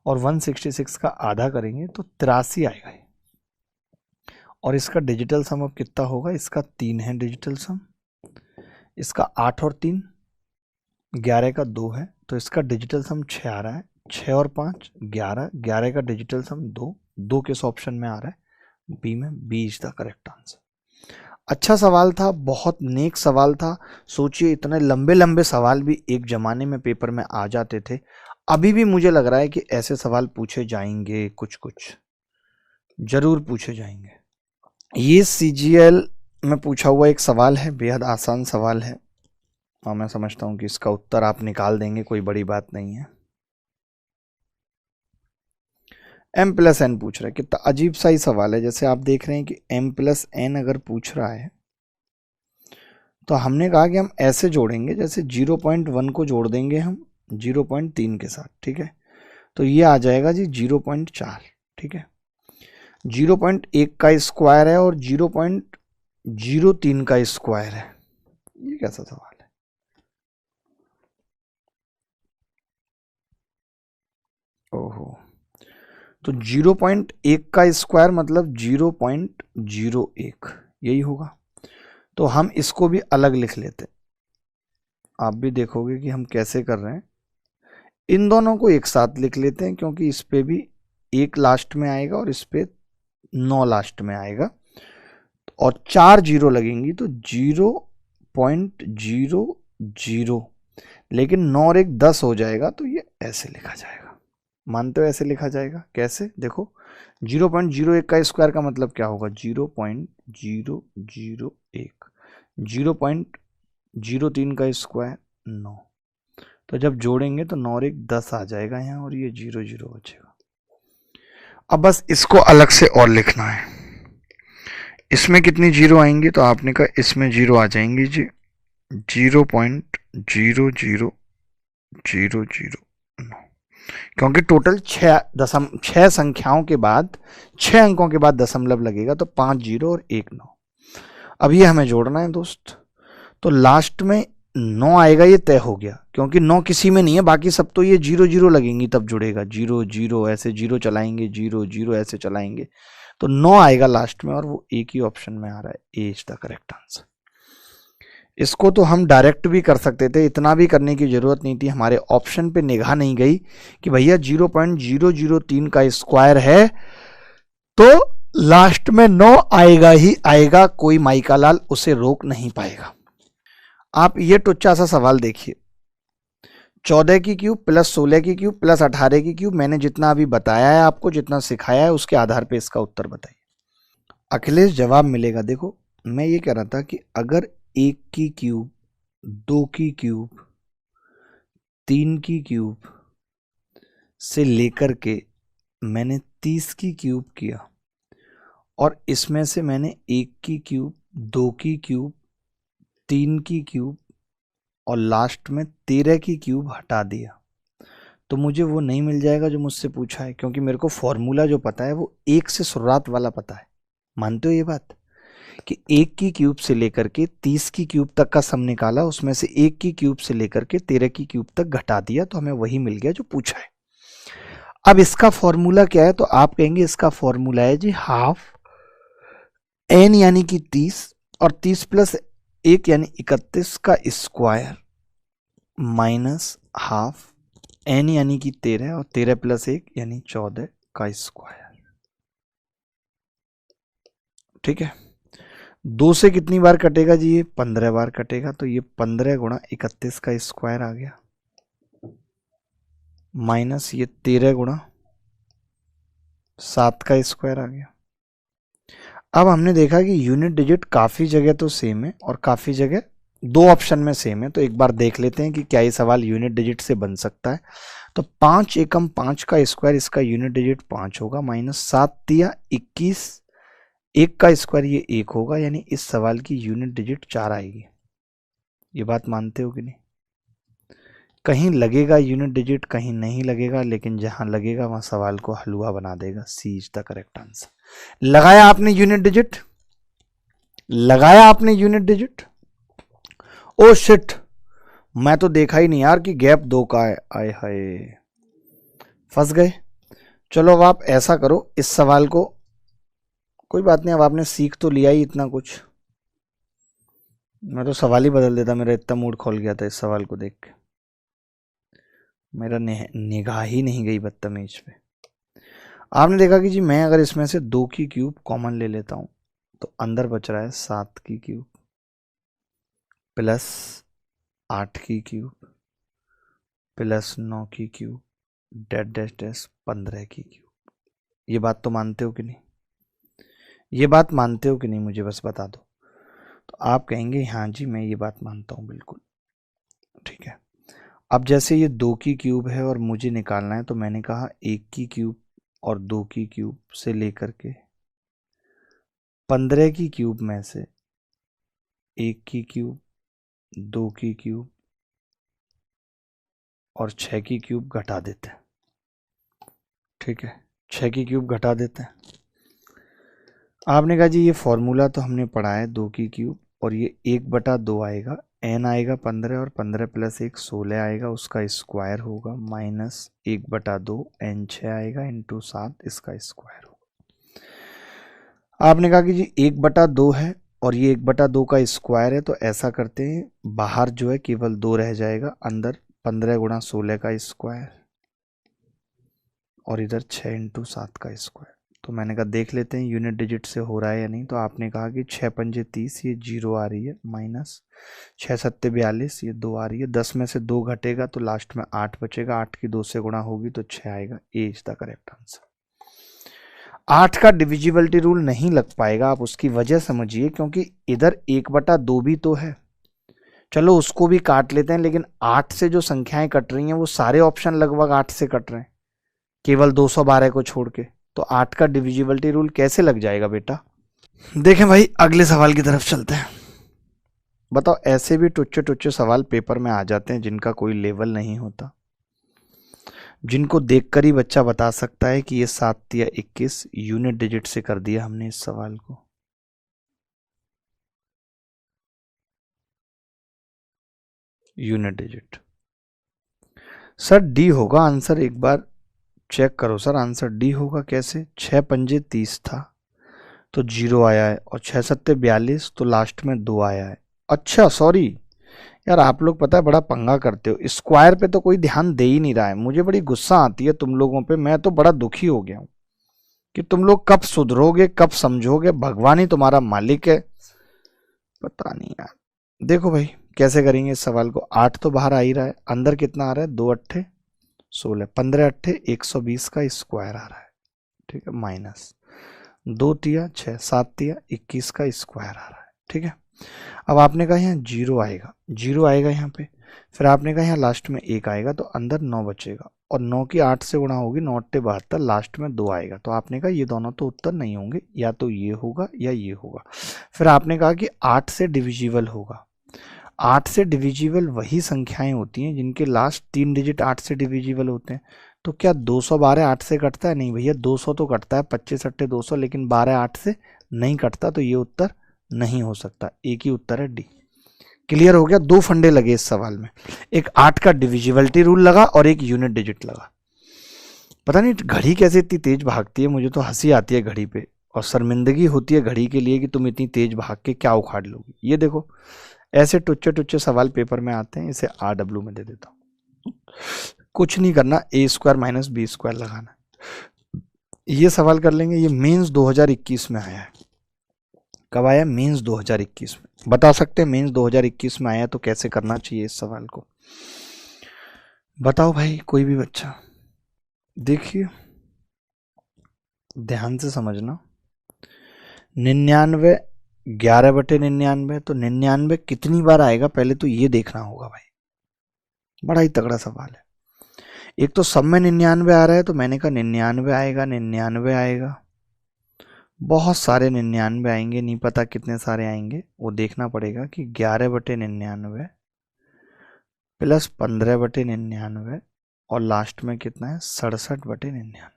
और 166 का आधा करेंगे तो 83 आएगा ये। और इसका डिजिटल सम अब कितना होगा? इसका 3 है डिजिटल सम, इसका 8 और 3 11 का 2 है, तो इसका डिजिटल सम 6 आ रहा है। 6 और 5 11, 11 का डिजिटल सम 2, 2 किस ऑप्शन में आ रहा है? बी में। B is the correct answer. अच्छा सवाल था, बहुत नेक सवाल था। सोचिए इतने लंबे लंबे सवाल भी एक जमाने में पेपर में आ जाते थे। अभी भी मुझे लग रहा है कि ऐसे सवाल पूछे जाएंगे, कुछ कुछ जरूर पूछे जाएंगे। ये CGL में पूछा हुआ एक सवाल है, बेहद आसान सवाल है और मैं समझता हूं कि इसका उत्तर आप निकाल देंगे, कोई बड़ी बात नहीं है। m प्लस एन पूछ रहा है, कितना अजीब सा ही सवाल है। जैसे आप देख रहे हैं कि m प्लस एन अगर पूछ रहा है तो हमने कहा कि हम ऐसे जोड़ेंगे, जैसे 0.1 को जोड़ देंगे हम 0.3 के साथ, ठीक है? तो ये आ जाएगा जी 0.4, ठीक है? 0.1 का स्क्वायर है और 0.03 का स्क्वायर है। ये कैसा सवाल है? ओहो, तो 0.1 का स्क्वायर मतलब 0.01, यही होगा। तो हम इसको भी अलग लिख लेते, आप भी देखोगे कि हम कैसे कर रहे हैं। इन दोनों को एक साथ लिख लेते हैं, क्योंकि इस पे भी 1 लास्ट में आएगा और इस पे 9 लास्ट में आएगा और 4 जीरो लगेंगी, तो 0.00, लेकिन 9 और 1 10 हो जाएगा, तो ये ऐसे लिखा जाएगा। मानते हो ऐसे लिखा जाएगा? कैसे? देखो 0.01 का स्क्वायर का मतलब क्या होगा? 0.001। 0.03 का स्क्वायर 9, तो जब जोड़ेंगे तो 9 और 1 10 आ जाएगा यहाँ और ये 0 0 बचेगा। अब बस इसको अलग से और लिखना है। इसमें कितनी जीरो आएंगी? तो आपने कहा इसमें जीरो आ जाएंगी जी 0.00009, क्योंकि टोटल 6 संख्याओं के बाद 6 अंकों के बाद दशमलव लगेगा, तो 5 जीरो और 1 9। अब ये हमें जोड़ना है दोस्त, तो लास्ट में 9 आएगा, ये तय हो गया, क्योंकि 9 किसी में नहीं है, बाकी सब तो ये 0 0 लगेंगी तब जुड़ेगा। 0 0 ऐसे 0 चलाएंगे, 0 0 ऐसे चलाएंगे, तो 9 आएगा लास्ट में और वो एक ही ऑप्शन में आ रहा है। ए इज द करेक्ट आंसर। इसको तो हम डायरेक्ट भी कर सकते थे, इतना भी करने की जरूरत नहीं थी। हमारे ऑप्शन पे निगाह नहीं गई कि भैया 0.003 का स्क्वायर है तो लास्ट में 9 आएगा ही आएगा, कोई माइका लाल उसे रोक नहीं पाएगा। आप ये टुच्चा सा सवाल देखिए, 14 की क्यूब प्लस 16 की क्यूब प्लस 18 की क्यूब, मैंने जितना अभी बताया है आपको, जितना सिखाया है, उसके आधार पे इसका उत्तर बताइए। अखिलेश जवाब मिलेगा। देखो मैं ये कह रहा था कि अगर 1 की क्यूब, 2 की क्यूब, 3 की क्यूब से लेकर के मैंने 30 की क्यूब किया और इसमें से मैंने 1 की क्यूब, 2 की क्यूब, 3 की क्यूब और लास्ट में 13 की क्यूब हटा दिया, तो मुझे वो नहीं मिल जाएगा जो मुझसे पूछा है, क्योंकि मेरे को फॉर्मूला जो पता है वो 1 से शुरुआत वाला पता है। मानते हो ये बात कि 1 की क्यूब से लेकर के 30 की क्यूब तक का सम निकाला, उसमें से 1 की क्यूब से लेकर के 13 की क्यूब तक घटा दिया, तो हमें वही मिल गया जो पूछा है। अब इसका फॉर्मूला क्या है, तो आप कहेंगे इसका फॉर्मूला है जी हाफ n यानी कि 30 और 30 प्लस 1 यानी 31 का स्क्वायर माइनस हाफ n यानी कि 13 और 13 प्लस 1 यानी 14 का स्क्वायर। ठीक है, 2 से कितनी बार कटेगा जी, ये 15 बार कटेगा, तो ये 15 गुणा 31 का स्क्वायर आ गया माइनस ये 13 गुणा 7 का स्क्वायर आ गया। अब हमने देखा कि यूनिट डिजिट काफ़ी जगह तो सेम है और काफ़ी जगह 2 ऑप्शन में सेम है, तो एक बार देख लेते हैं कि क्या ये सवाल यूनिट डिजिट से बन सकता है। तो 5 एकम 5 का स्क्वायर, इसका यूनिट डिजिट 5 होगा, माइनस 7 दिया 21, 1 का स्क्वायर ये 1 होगा, यानी इस सवाल की यूनिट डिजिट 4 आएगी। ये बात मानते हो कि नहीं? कहीं लगेगा यूनिट डिजिट, कहीं नहीं लगेगा, लेकिन जहां लगेगा वहां सवाल को हलवा बना देगा। सी इज द करेक्ट आंसर। लगाया आपने यूनिट डिजिट, लगाया आपने यूनिट डिजिट। ओ शिट, मैं तो देखा ही नहीं यार कि गैप 2 का है। आए हाय, फंस गए। चलो अब आप ऐसा करो, इस सवाल को, कोई बात नहीं, अब आपने सीख तो लिया ही इतना कुछ, मैं तो सवाल ही बदल देता, मेरा इतना मूड खोल गया था इस सवाल को देख के, मेरा निगाह ही नहीं गई बदतमीज पे। आपने देखा कि जी मैं अगर इसमें से 2 की क्यूब कॉमन ले लेता हूं तो अंदर बच रहा है 7 की क्यूब प्लस 8 की क्यूब प्लस 9 की क्यूब डैश डैश डैश 15 की क्यूब। ये बात तो मानते हो कि नहीं? ये बात मानते हो कि नहीं, मुझे बस बता दो। तो आप कहेंगे हाँ जी मैं ये बात मानता हूँ बिल्कुल। ठीक है, अब जैसे ये 2 की क्यूब है और मुझे निकालना है, तो मैंने कहा 1 की क्यूब और 2 की क्यूब से लेकर के 15 की क्यूब में से 1 की क्यूब, 2 की क्यूब और 6 की क्यूब घटा देते हैं। ठीक है, 6 की क्यूब घटा देते हैं। आपने कहा जी ये फॉर्मूला तो हमने पढ़ा है, 2 की क्यूब और ये 1/2 आएगा, n आएगा 15 और 15 प्लस 1 16 आएगा, उसका स्क्वायर होगा माइनस 1/2 n 6 आएगा इंटू 7 इसका स्क्वायर होगा। आपने कहा कि जी 1/2 है और ये 1/2 का स्क्वायर है, तो ऐसा करते हैं, बाहर जो है केवल 2 रह जाएगा, अंदर 15 गुणा 16 का स्क्वायर और इधर 6 इंटू 7 का स्क्वायर। तो मैंने कहा देख लेते हैं यूनिट डिजिट से हो रहा है या नहीं। तो आपने कहा कि 6 पंजे 30, ये 0 आ रही है, माइनस 6 सत्ते 42, ये 2 आ रही है, 10 में से 2 घटेगा तो लास्ट में 8 बचेगा, 8 की 2 से गुणा होगी तो 6 आएगा। ए इज द करेक्ट आंसर। 8 का डिविजिबिलिटी रूल नहीं लग पाएगा, आप उसकी वजह समझिए, क्योंकि इधर 1/2 भी तो है, चलो उसको भी काट लेते हैं, लेकिन 8 से जो संख्याएं कट रही हैं वो सारे ऑप्शन लगभग 8 से कट रहे हैं, केवल 212 को छोड़ के, तो 8 का डिविजिबिलिटी रूल कैसे लग जाएगा बेटा? देखें भाई, अगले सवाल की तरफ चलते हैं। बताओ, ऐसे भी टुच्चे टुच्चे सवाल पेपर में आ जाते हैं जिनका कोई लेवल नहीं होता, जिनको देखकर ही बच्चा बता सकता है कि ये 7 या 21 यूनिट डिजिट से कर दिया हमने इस सवाल को। यूनिट डिजिट सर डी होगा आंसर, एक बार चेक करो सर, आंसर डी होगा। कैसे? 6 पंजे 30 था तो 0 आया है, और 6 सत्ते 42 तो लास्ट में 2 आया है। अच्छा सॉरी यार, आप लोग पता है बड़ा पंगा करते हो, स्क्वायर पे तो कोई ध्यान दे ही नहीं रहा है, मुझे बड़ी गुस्सा आती है तुम लोगों पे, मैं तो बड़ा दुखी हो गया हूं कि तुम लोग कब सुधरोगे, कब समझोगे, भगवान ही तुम्हारा मालिक है, पता नहीं यार। देखो भाई कैसे करेंगे इस सवाल को, 8 तो बाहर आ ही रहा है, अंदर कितना आ रहा है, 2 अट्ठे 16, 15 अट्ठे 120 का स्क्वायर आ रहा है। ठीक है, माइनस 2 तिया 6, 7 तिया 21 का स्क्वायर आ रहा है। ठीक है, अब आपने कहा यहाँ 0 आएगा, 0 आएगा यहाँ पे, फिर आपने कहा यहाँ लास्ट में 1 आएगा तो अंदर 9 बचेगा, और 9 की 8 से गुणा होगी, 9 8 72, लास्ट में 2 आएगा। तो आपने कहा ये दोनों तो उत्तर नहीं होंगे, या तो ये होगा या ये होगा। फिर आपने कहा कि 8 से डिविजिबल होगा। 8 से डिविजिबल वही संख्याएं होती हैं जिनके लास्ट 3 डिजिट 8 से डिविजिबल होते हैं। तो क्या 212 8 से कटता है? नहीं भैया, 200 तो कटता है, 25 अट्ठे 200, लेकिन 12 8 से नहीं कटता, तो ये उत्तर नहीं हो सकता। एक ही उत्तर है डी। क्लियर हो गया? 2 फंडे लगे इस सवाल में, एक 8 का डिविजिबिलिटी रूल लगा और एक यूनिट डिजिट लगा। पता नहीं घड़ी कैसे इतनी तेज भागती है, मुझे तो हंसी आती है घड़ी पे, और शर्मिंदगी होती है घड़ी के लिए कि तुम इतनी तेज भाग के क्या उखाड़ लोगी। ये देखो, ऐसे टुच्चे टुच्चे सवाल पेपर में आते हैं। इसे RW में दे देता हूं। कुछ नहीं करना, A² - B² लगाना। ये सवाल कर लेंगे। ये मेंस 2021 में आया है। कब आया? मेंस 2021 में। बता सकते हैं मेंस 2021 में आया तो कैसे करना चाहिए इस सवाल को? बताओ भाई, कोई भी बच्चा। देखिए ध्यान से समझना। 99 11/99, तो 99 कितनी बार आएगा पहले तो ये देखना होगा भाई। बड़ा ही तगड़ा सवाल है। एक तो सब में 99 आ रहा है, तो मैंने कहा 99 आएगा, 99 आएगा। बहुत सारे 99 आएंगे, नहीं पता कितने सारे आएंगे, वो देखना पड़ेगा कि 11/99 प्लस 15/99 और लास्ट में कितना है? 67/99।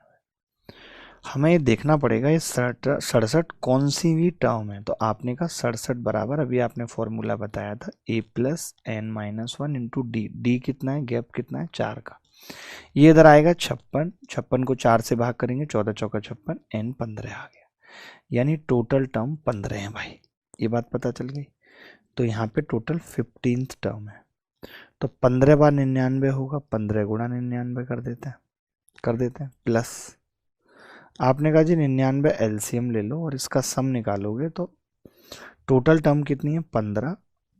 हमें देखना पड़ेगा ये 67 कौन सी भी टर्म है। तो आपने कहा 67 बराबर, अभी आपने फॉर्मूला बताया था, A+n-1 इंटू डी। डी कितना है? गैप कितना है? 4 का। ये इधर आएगा 56, 56 को 4 से भाग करेंगे, 14 चौका 56, n 15 आ गया, यानी टोटल टर्म 15 है भाई। ये बात पता चल गई। तो यहाँ पे टोटल 15th टर्म है। तो 15 बार 99 होगा, 15 गुणा 99 कर देते हैं प्लस। आपने कहा जी 99 LCM ले लो और इसका सम निकालोगे तो टोटल टर्म कितनी है? 15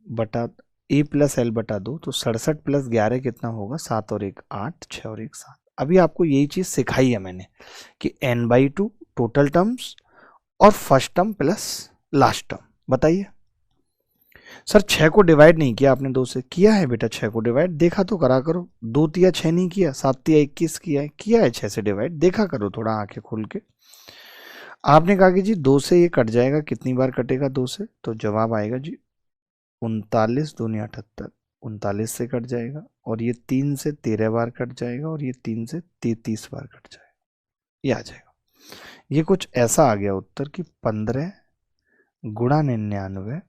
बटा A+L/2, तो 67 + 11 कितना होगा? 7 और 1 8, 6 और 1 7। अभी आपको यही चीज सिखाई है मैंने कि n/2 टोटल टर्म्स और first term plus last term. बताइए सर 6 को डिवाइड नहीं किया आपने 2 से? किया है बेटा, 6 को डिवाइड देखा तो करा करो। 2 तिया 6 नहीं किया, 7 तिया 21 किया है 6 से डिवाइड, देखा करो थोड़ा आंखें खोल के। आपने कहा कि जी 2 से ये कट जाएगा, कितनी बार कटेगा 2 से? तो जवाब आएगा जी 39 दूनी 78, 39 से कट जाएगा, और ये 3 से 13 बार कट जाएगा, और ये 3 से 33 बार कट जाएगा। ये आ जाएगा। ये कुछ ऐसा आ गया उत्तर कि 15 गुणा 99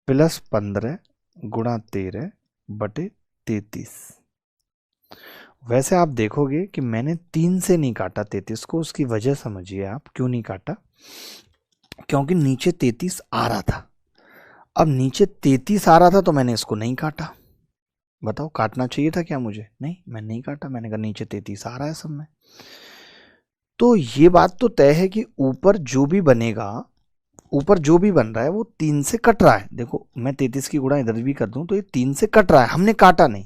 प्लस 15 गुणा 13 बटे 33। वैसे आप देखोगे कि मैंने 3 से नहीं काटा 33 को, उसकी वजह समझिए आप क्यों नहीं काटा। क्योंकि नीचे 33 आ रहा था। अब नीचे 33 आ रहा था तो मैंने इसको नहीं काटा। बताओ काटना चाहिए था क्या मुझे? नहीं, मैंने नहीं काटा। मैंने कहा नीचे 33 आ रहा है सब में। तो ये बात तो तय है कि ऊपर जो भी बनेगा, ऊपर जो भी बन रहा है वो 3 से कट रहा है। देखो मैं 33 की गुणा इधर भी कर दूं तो ये 3 से कट रहा है, हमने काटा नहीं।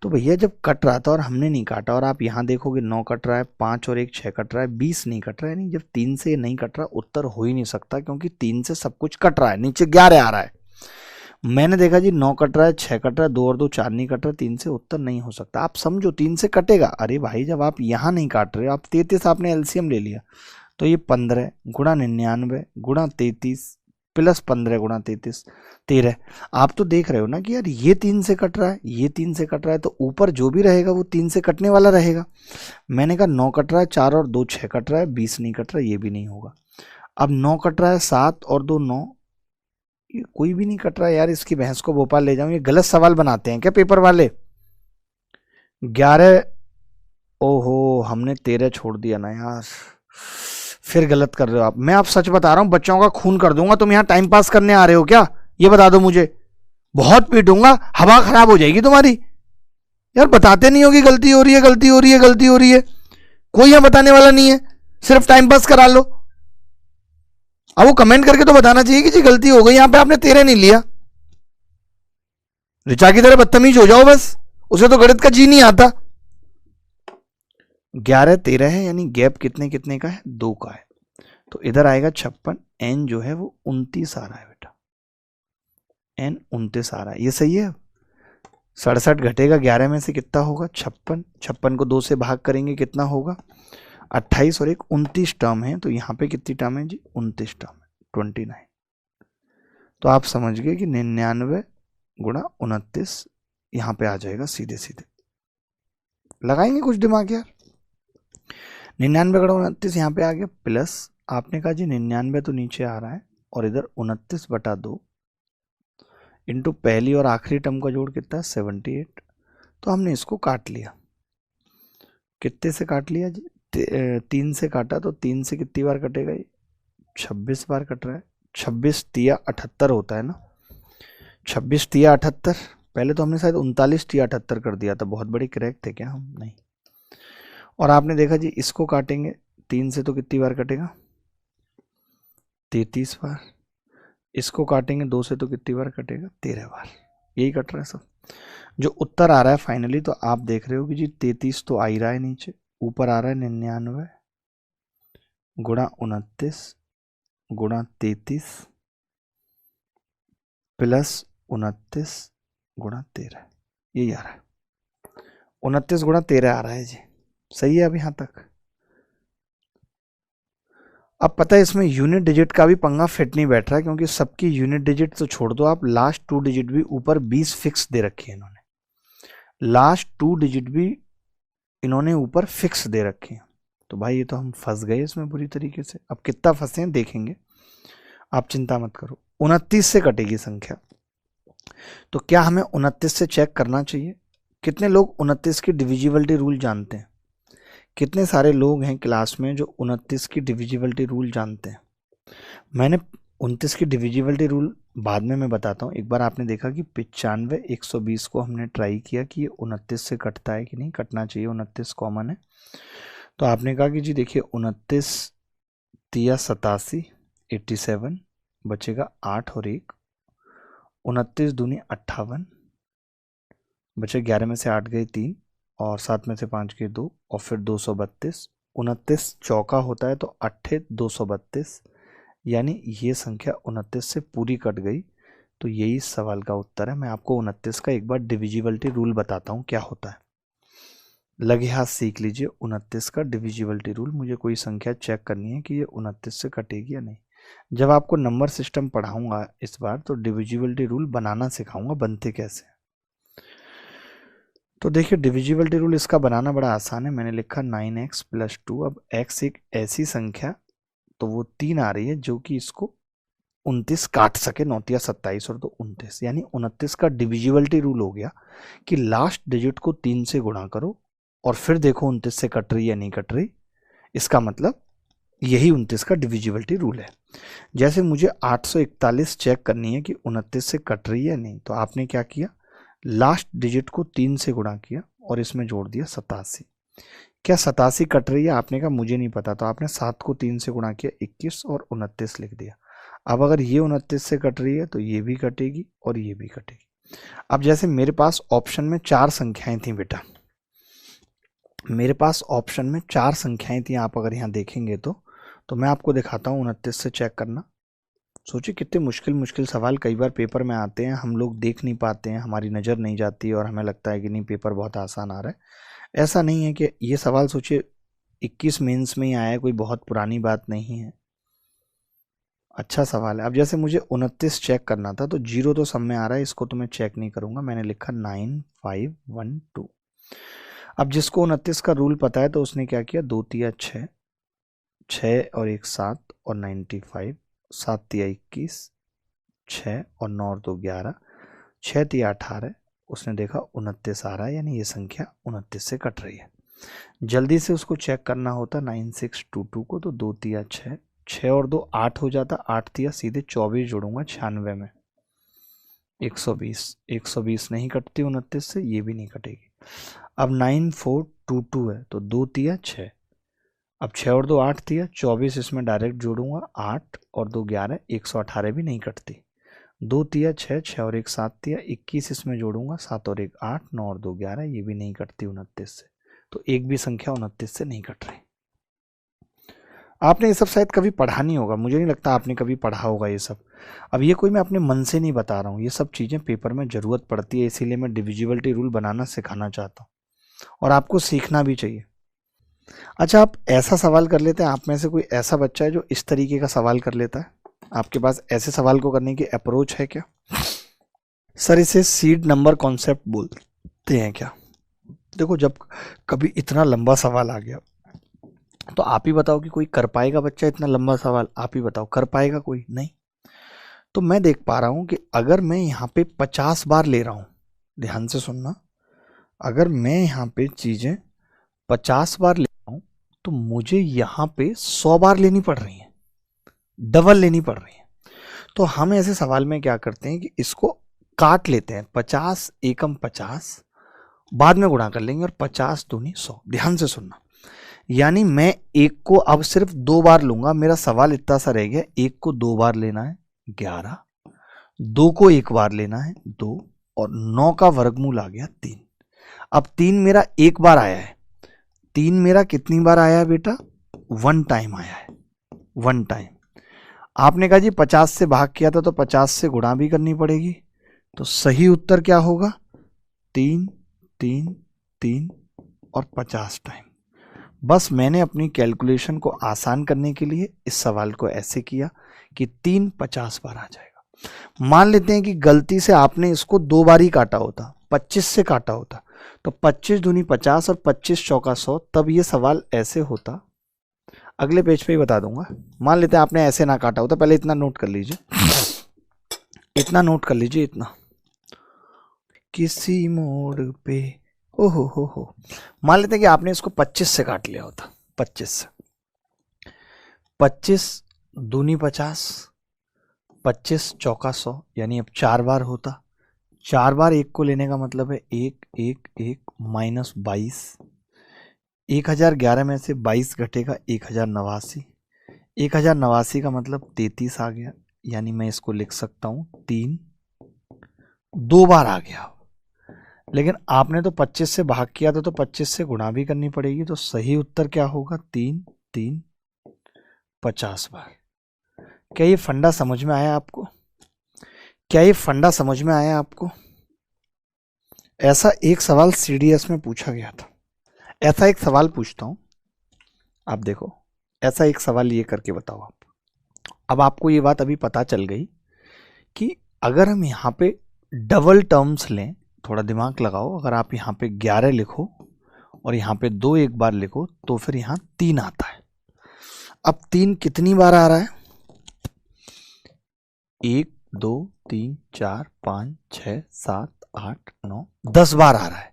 तो भैया जब कट रहा था और हमने नहीं काटा, और आप यहाँ देखोगे 9 कट रहा है, 5 और 1 6 कट रहा है, 20 नहीं कट रहा है। नहीं, जब 3 से नहीं कट रहा उत्तर हो ही नहीं सकता, क्योंकि 3 से सब कुछ कट रहा है, नीचे 11 आ रहा है। मैंने देखा जी 9 कट रहा है, 6 कट रहा है, 2 और 2 4 नहीं कट रहा, 3 से उत्तर नहीं हो सकता। आप समझो 3 से कटेगा। अरे भाई जब आप यहाँ नहीं काट रहे, आप 33 आपने LCM ले लिया, तो ये 15 गुणा 99 गुणा 33 प्लस 15 गुणा 33 13। आप तो देख रहे हो ना कि यार ये 3 से कट रहा है, ये 3 से कट रहा है, तो ऊपर जो भी रहेगा वो 3 से कटने वाला रहेगा। मैंने कहा 9 कट रहा है, 4 और 2 6 कट रहा है, 20 नहीं कट रहा, ये भी नहीं होगा। अब 9 कट रहा है, 7 और 2 9, ये कोई भी नहीं कट रहा है। यार इसकी भैंस को भोपाल ले जाऊं। ये गलत सवाल बनाते हैं क्या पेपर वाले? 11, ओहो हमने 13 छोड़ दिया ना यार, फिर गलत कर रहे हो आप। मैं आप सच बता रहा हूं, बच्चों का खून कर दूंगा। तुम यहाँ टाइम पास करने आ रहे हो क्या? ये बता दो मुझे, बहुत पीटूंगा, हवा खराब हो जाएगी तुम्हारी। यार बताते नहीं हो कि गलती हो रही है, गलती हो रही है, गलती हो रही है। कोई यहाँ बताने वाला नहीं है, सिर्फ टाइम पास करा लो। अब वो कमेंट करके तो बताना चाहिए कि जी गलती हो गई, यहाँ पे आपने 13 नहीं लिया। रिचा की तरह बदतमीज हो जाओ बस, उसे तो गणित का जी नहीं आता। 11 13 है, यानी गैप कितने कितने का है? 2 का है। तो इधर आएगा 56, n जो है वो 29 आ रहा है बेटा, n 29 आ रहा है। ये सही है? 67 घटेगा 11 में से कितना होगा 56, 56 को 2 से भाग करेंगे कितना होगा 28 और एक 29 टर्म है, तो यहाँ पे कितनी टर्म है जी 29 टर्म है 29। तो आप समझ गए कि 99 गुणा 29 यहाँ पे आ जाएगा सीधे सीधे। लगाएंगे कुछ दिमाग यार। 99 गुणा 29 यहाँ पे आ गया, प्लस आपने कहा जी 99 तो नीचे आ रहा है और इधर 29/2 इंटू पहली और आखिरी टर्म का जोड़ कितना है 78। तो हमने इसको काट लिया, कितने से काट लिया जी 3 से काटा, तो 3 से कितनी बार कटेगा ये 26 बार कट रहा है। 26 तिया 78 होता है ना, 26 तिया 78। पहले तो हमने शायद 39 तिया 78 कर दिया था, बहुत बड़ी क्रैक थे क्या हम, नहीं। और आपने देखा जी इसको काटेंगे 3 से तो कितनी बार कटेगा 33 बार, इसको काटेंगे 2 से तो कितनी बार कटेगा 13 बार। यही कट रहा है सब। जो उत्तर आ रहा है फाइनली, तो आप देख रहे हो कि जी 33 तो आ ही रहा है नीचे, ऊपर आ रहा है 99 गुणा 29 गुणा 33 प्लस 29 गुणा 13, यही आ रहा है 29 गुणा 13 आ रहा है जी। सही है अब यहाँ तक। अब पता है इसमें यूनिट डिजिट का भी पंगा फिट नहीं बैठ रहा है, क्योंकि सबकी यूनिट डिजिट तो छोड़ दो, आप लास्ट 2 डिजिट भी ऊपर 20 फिक्स दे रखी है इन्होंने, लास्ट 2 डिजिट भी इन्होंने ऊपर फिक्स दे रखे हैं। तो भाई ये तो हम फंस गए इसमें बुरी तरीके से। अब कितना फंसे हैं देखेंगे, आप चिंता मत करो। 29 से कटेगी संख्या, तो क्या हमें 29 से चेक करना चाहिए? कितने लोग 29 की डिविजिबिलिटी रूल जानते हैं? कितने सारे लोग हैं क्लास में जो 29 की डिविजिबिलिटी रूल जानते हैं? मैंने 29 की डिविजिबिलिटी रूल बाद में मैं बताता हूँ। एक बार आपने देखा कि 95 120 को हमने ट्राई किया कि ये 29 से कटता है कि नहीं, कटना चाहिए, 29 कॉमन है। तो आपने कहा कि जी देखिए 29 तिया 87 87 बचेगा 8 और 1, 29 दूनी 58 बचे, 11 में से 8 गए 3 और 7 में से 5 गए 2 और फिर 232। 29 चौका होता है तो 8 232, यानी ये संख्या 29 से पूरी कट गई। तो यही इस सवाल का उत्तर है। मैं आपको 29 का एक बार डिविजिबिलिटी रूल बताता हूँ क्या होता है, लगे हाथ सीख लीजिए। 29 का डिविजिबिलिटी रूल, मुझे कोई संख्या चेक करनी है कि ये 29 से कटेगी या नहीं। जब आपको नंबर सिस्टम पढ़ाऊंगा इस बार, तो डिविजिबिलिटी रूल बनाना सिखाऊंगा, बनते कैसे। तो देखिए डिविजिबिलिटी रूल इसका बनाना बड़ा आसान है। मैंने लिखा 9x + 2। अब x एक ऐसी संख्या, तो वो 3 आ रही है जो कि इसको 29 काट सके, 9 या 27 और 2 29, यानी 29 का डिविजिबिलिटी रूल हो गया कि लास्ट डिजिट को 3 से गुणा करो और फिर देखो 29 से कट रही या नहीं कट रही। इसका मतलब यही 29 का डिविजिबिलिटी रूल है। जैसे मुझे 841 चेक करनी है कि 29 से कट रही है या नहीं, तो आपने क्या किया, लास्ट डिजिट को 3 से गुणा किया और इसमें जोड़ दिया 87। क्या 87 कट रही है? आपने कहा मुझे नहीं पता, तो आपने 7 को 3 से गुणा किया 21 और 29 लिख दिया। अब अगर ये 29 से कट रही है तो ये भी कटेगी और ये भी कटेगी। अब जैसे मेरे पास ऑप्शन में 4 संख्याएं थी बेटा, मेरे पास ऑप्शन में 4 संख्याएं थी, आप अगर यहाँ देखेंगे तो मैं आपको दिखाता हूँ 29 से चेक करना। सोचिए कितने मुश्किल मुश्किल सवाल कई बार पेपर में आते हैं, हम लोग देख नहीं पाते हैं, हमारी नज़र नहीं जाती और हमें लगता है कि नहीं पेपर बहुत आसान आ रहा है। ऐसा नहीं है कि ये सवाल सोचिए 21 मेंस में ही आया है, कोई बहुत पुरानी बात नहीं है, अच्छा सवाल है। अब जैसे मुझे 29 चेक करना था, तो 0 तो सब में आ रहा है, इसको तो मैं चेक नहीं करूँगा, मैंने लिखा 9512। अब जिसको 29 का रूल पता है तो उसने क्या किया, 2 तिया 6, 6 और 1 7 और 95, 7 तिया 21, 6 और 9 और 2 11, 6 तिया 18, उसने देखा 29 आ रहा है, यानी ये संख्या 29 से कट रही है। जल्दी से उसको चेक करना होता 9622 को, तो 2 तिया 6, 6 और 2 8 हो जाता, 8 तिया सीधे 24 जोड़ूंगा 96 में 120, 120 नहीं कटती 29 से, ये भी नहीं कटेगी। अब 9422 है, तो 2 तिया 6, अब 6 और 2 8 तिया 24, इसमें डायरेक्ट जोड़ूंगा 8 और 2 11, 118 भी नहीं कटती। 2 तिया 6, 6 और 1 7 तिया 21, इसमें जोड़ूंगा 7 और 1 8, 9 और 2 11, ये भी नहीं कटती 29 से। तो एक भी संख्या 29 से नहीं कट रही। आपने ये सब शायद कभी पढ़ा नहीं होगा, मुझे नहीं लगता आपने कभी पढ़ा होगा ये सब। अब ये कोई मैं अपने मन से नहीं बता रहा हूँ, ये सब चीज़ें पेपर में ज़रूरत पड़ती है, इसीलिए मैं डिविजिबिलिटी रूल बनाना सिखाना चाहता हूँ और आपको सीखना भी चाहिए। अच्छा, आप ऐसा सवाल कर लेते हैं, आप में से कोई ऐसा बच्चा है जो इस तरीके का सवाल कर लेता है? आपके पास ऐसे सवाल को करने की अप्रोच है क्या? सर इसे सीड नंबर कॉन्सेप्ट बोलते हैं क्या? देखो, जब कभी इतना लंबा सवाल आ गया तो आप ही बताओ कि कोई कर पाएगा बच्चा इतना लंबा सवाल? आप ही बताओ, कर पाएगा कोई? नहीं। तो मैं देख पा रहा हूं कि अगर मैं यहाँ पे 50 बार ले रहा हूं, ध्यान से सुनना, अगर मैं यहाँ पे चीजें 50 बार ले रहा हूं तो मुझे यहाँ पे 100 बार लेनी पड़ रही है, डबल लेनी पड़ रही है। तो हम ऐसे सवाल में क्या करते हैं कि इसको काट लेते हैं, 50 एकम 50 बाद में गुणा कर लेंगे और 50 दूनी 100। ध्यान से सुनना, यानी मैं एक को अब सिर्फ 2 बार लूंगा। मेरा सवाल इतना सा रह गया, एक को 2 बार लेना है 11, 2 को 1 बार लेना है 2, और 9 का वर्गमूल आ गया 3। अब 3 मेरा एक बार आया है, 3 मेरा कितनी बार आया है बेटा? 1 टाइम आया है, 1 टाइम। आपने कहा जी 50 से भाग किया था तो 50 से गुणा भी करनी पड़ेगी, तो सही उत्तर क्या होगा? 3 3 3 और 50 टाइम। बस मैंने अपनी कैलकुलेशन को आसान करने के लिए इस सवाल को ऐसे किया कि 3 50 बार आ जाएगा। मान लेते हैं कि गलती से आपने इसको 2 बार ही काटा होता, 25 से काटा होता, तो 25 दूनी 50 और 25 चौका 100, तब ये सवाल ऐसे होता। अगले पेज पे ही बता दूंगा। मान लेते हैं आपने ऐसे ना काटा होता, पहले इतना नोट कर लीजिए, इतना नोट कर लीजिए, इतना, किसी मोड़ पे, ओहो हो। मान लेते हैं कि आपने इसको 25 से काट लिया होता, 25 से, 25 दूनी 50, 25 चौका 100, यानी अब 4 बार होता। 4 बार एक को लेने का मतलब है 1 1 1 माइनस 22, 1011 में से 22 घटेगा 1089, 1089 का मतलब 33 आ गया, यानी मैं इसको लिख सकता हूं 3, 2 बार आ गया। लेकिन आपने तो 25 से भाग किया था तो 25 से गुणा भी करनी पड़ेगी, तो सही उत्तर क्या होगा? 3 3 50 बार। क्या ये फंडा समझ में आया आपको? क्या ये फंडा समझ में आया आपको? ऐसा एक सवाल सीडीएस में पूछा गया था। ऐसा एक सवाल पूछता हूं, आप देखो, ऐसा एक सवाल ये करके बताओ आप। अब आपको ये बात अभी पता चल गई कि अगर हम यहाँ पे डबल टर्म्स लें, थोड़ा दिमाग लगाओ, अगर आप यहाँ पे 11 लिखो और यहाँ पे 2 एक बार लिखो तो फिर यहाँ 3 आता है। अब 3 कितनी बार आ रहा है? 1 2 3 4 5 6 7 8 9 10 बार आ रहा है।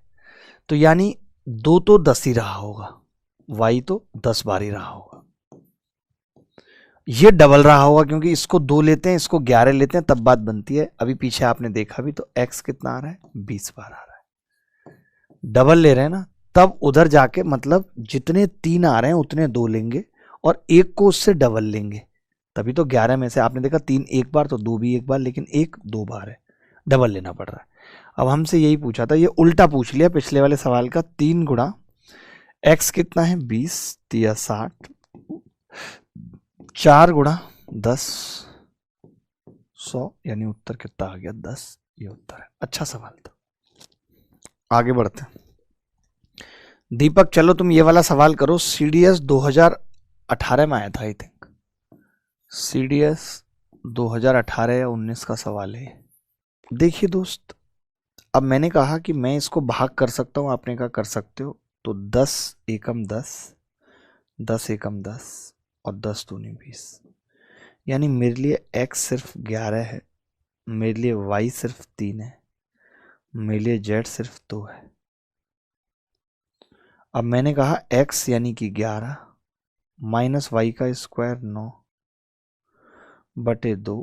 तो यानी 2 तो 10 ही रहा होगा, y तो 10 बार ही रहा होगा। ये डबल रहा होगा क्योंकि इसको 2 लेते हैं, इसको 11 लेते हैं, तब बात बनती है। अभी पीछे आपने देखा भी तो x कितना आ रहा है? 20 बार आ रहा है। डबल ले रहे हैं ना, तब उधर जाके मतलब जितने 3 आ रहे हैं उतने 2 लेंगे और एक को उससे डबल लेंगे, तभी तो 11 में से आपने देखा 3 एक बार तो 2 भी एक बार, लेकिन 1 2 बार है, डबल लेना पड़ रहा है। अब हमसे यही पूछा था, ये उल्टा पूछ लिया पिछले वाले सवाल का। 3 गुणा x कितना है? 20 या 60, 4 गुणा 10 100, यानी उत्तर कितना आ गया? 10। ये उत्तर है। अच्छा सवाल था। आगे बढ़ते हैं। दीपक चलो तुम ये वाला सवाल करो, सीडीएस 2018 में आया था आई थिंक, सीडीएस 2018 या 19 का सवाल है। देखिए दोस्त, अब मैंने कहा कि मैं इसको भाग कर सकता हूं, आपने कहा कर सकते हो, तो 10 एकम 10, 10 एकम 10 और 10 दूनी 20, यानी मेरे लिए x सिर्फ 11 है, मेरे लिए y सिर्फ 3 है, मेरे लिए z सिर्फ 2 है। अब मैंने कहा x यानी कि 11 माइनस y का स्क्वायर 9 बटे 2,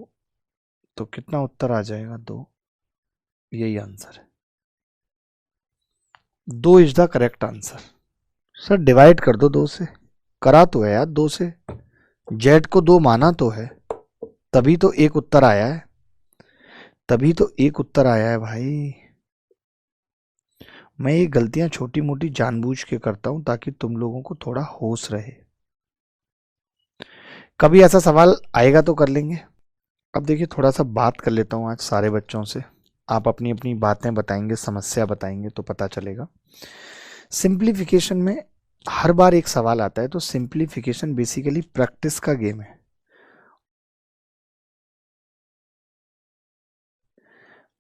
तो कितना उत्तर आ जाएगा? 2। यही आंसर है, 2 is the correct answer. Sir divide कर दो 2 से, करा तो है यार 2 से, z को 2 माना तो है, तभी तो एक उत्तर आया है, तभी तो एक उत्तर आया है भाई। मैं ये गलतियां छोटी मोटी जानबूझ के करता हूं ताकि तुम लोगों को थोड़ा होश रहे। कभी ऐसा सवाल आएगा तो कर लेंगे। अब देखिए थोड़ा सा बात कर लेता हूँ आज सारे बच्चों से, आप अपनी अपनी बातें बताएंगे, समस्या बताएंगे तो पता चलेगा। सिंप्लीफिकेशन में हर बार एक सवाल आता है, तो सिंप्लीफिकेशन बेसिकली प्रैक्टिस का गेम है।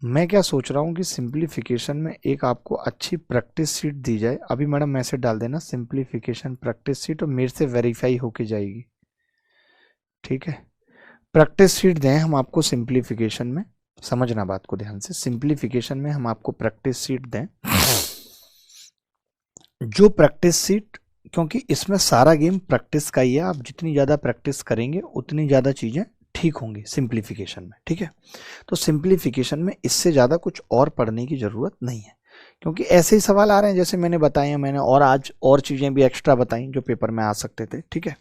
मैं क्या सोच रहा हूँ कि सिंप्लीफिकेशन में एक आपको अच्छी प्रैक्टिस सीट दी जाए। अभी मैडम मैसेज डाल देना सिंप्लीफिकेशन प्रैक्टिस सीट, और मेरे से वेरीफाई होके जाएगी, ठीक है। प्रैक्टिस सीट दें हम आपको सिंप्लीफिकेशन में, समझना बात को ध्यान से, सिंप्लीफिकेशन में हम आपको प्रैक्टिस सीट दें। जो प्रैक्टिस सीट, क्योंकि इसमें सारा गेम प्रैक्टिस का ही है, आप जितनी ज़्यादा प्रैक्टिस करेंगे उतनी ज़्यादा चीज़ें ठीक होंगी सिंप्लीफिकेशन में, ठीक है। तो सिंप्लीफिकेशन में इससे ज़्यादा कुछ और पढ़ने की ज़रूरत नहीं है, क्योंकि ऐसे ही सवाल आ रहे हैं जैसे मैंने बताए हैं। मैंने और आज और चीज़ें भी एक्स्ट्रा बताई जो पेपर में आ सकते थे, ठीक है।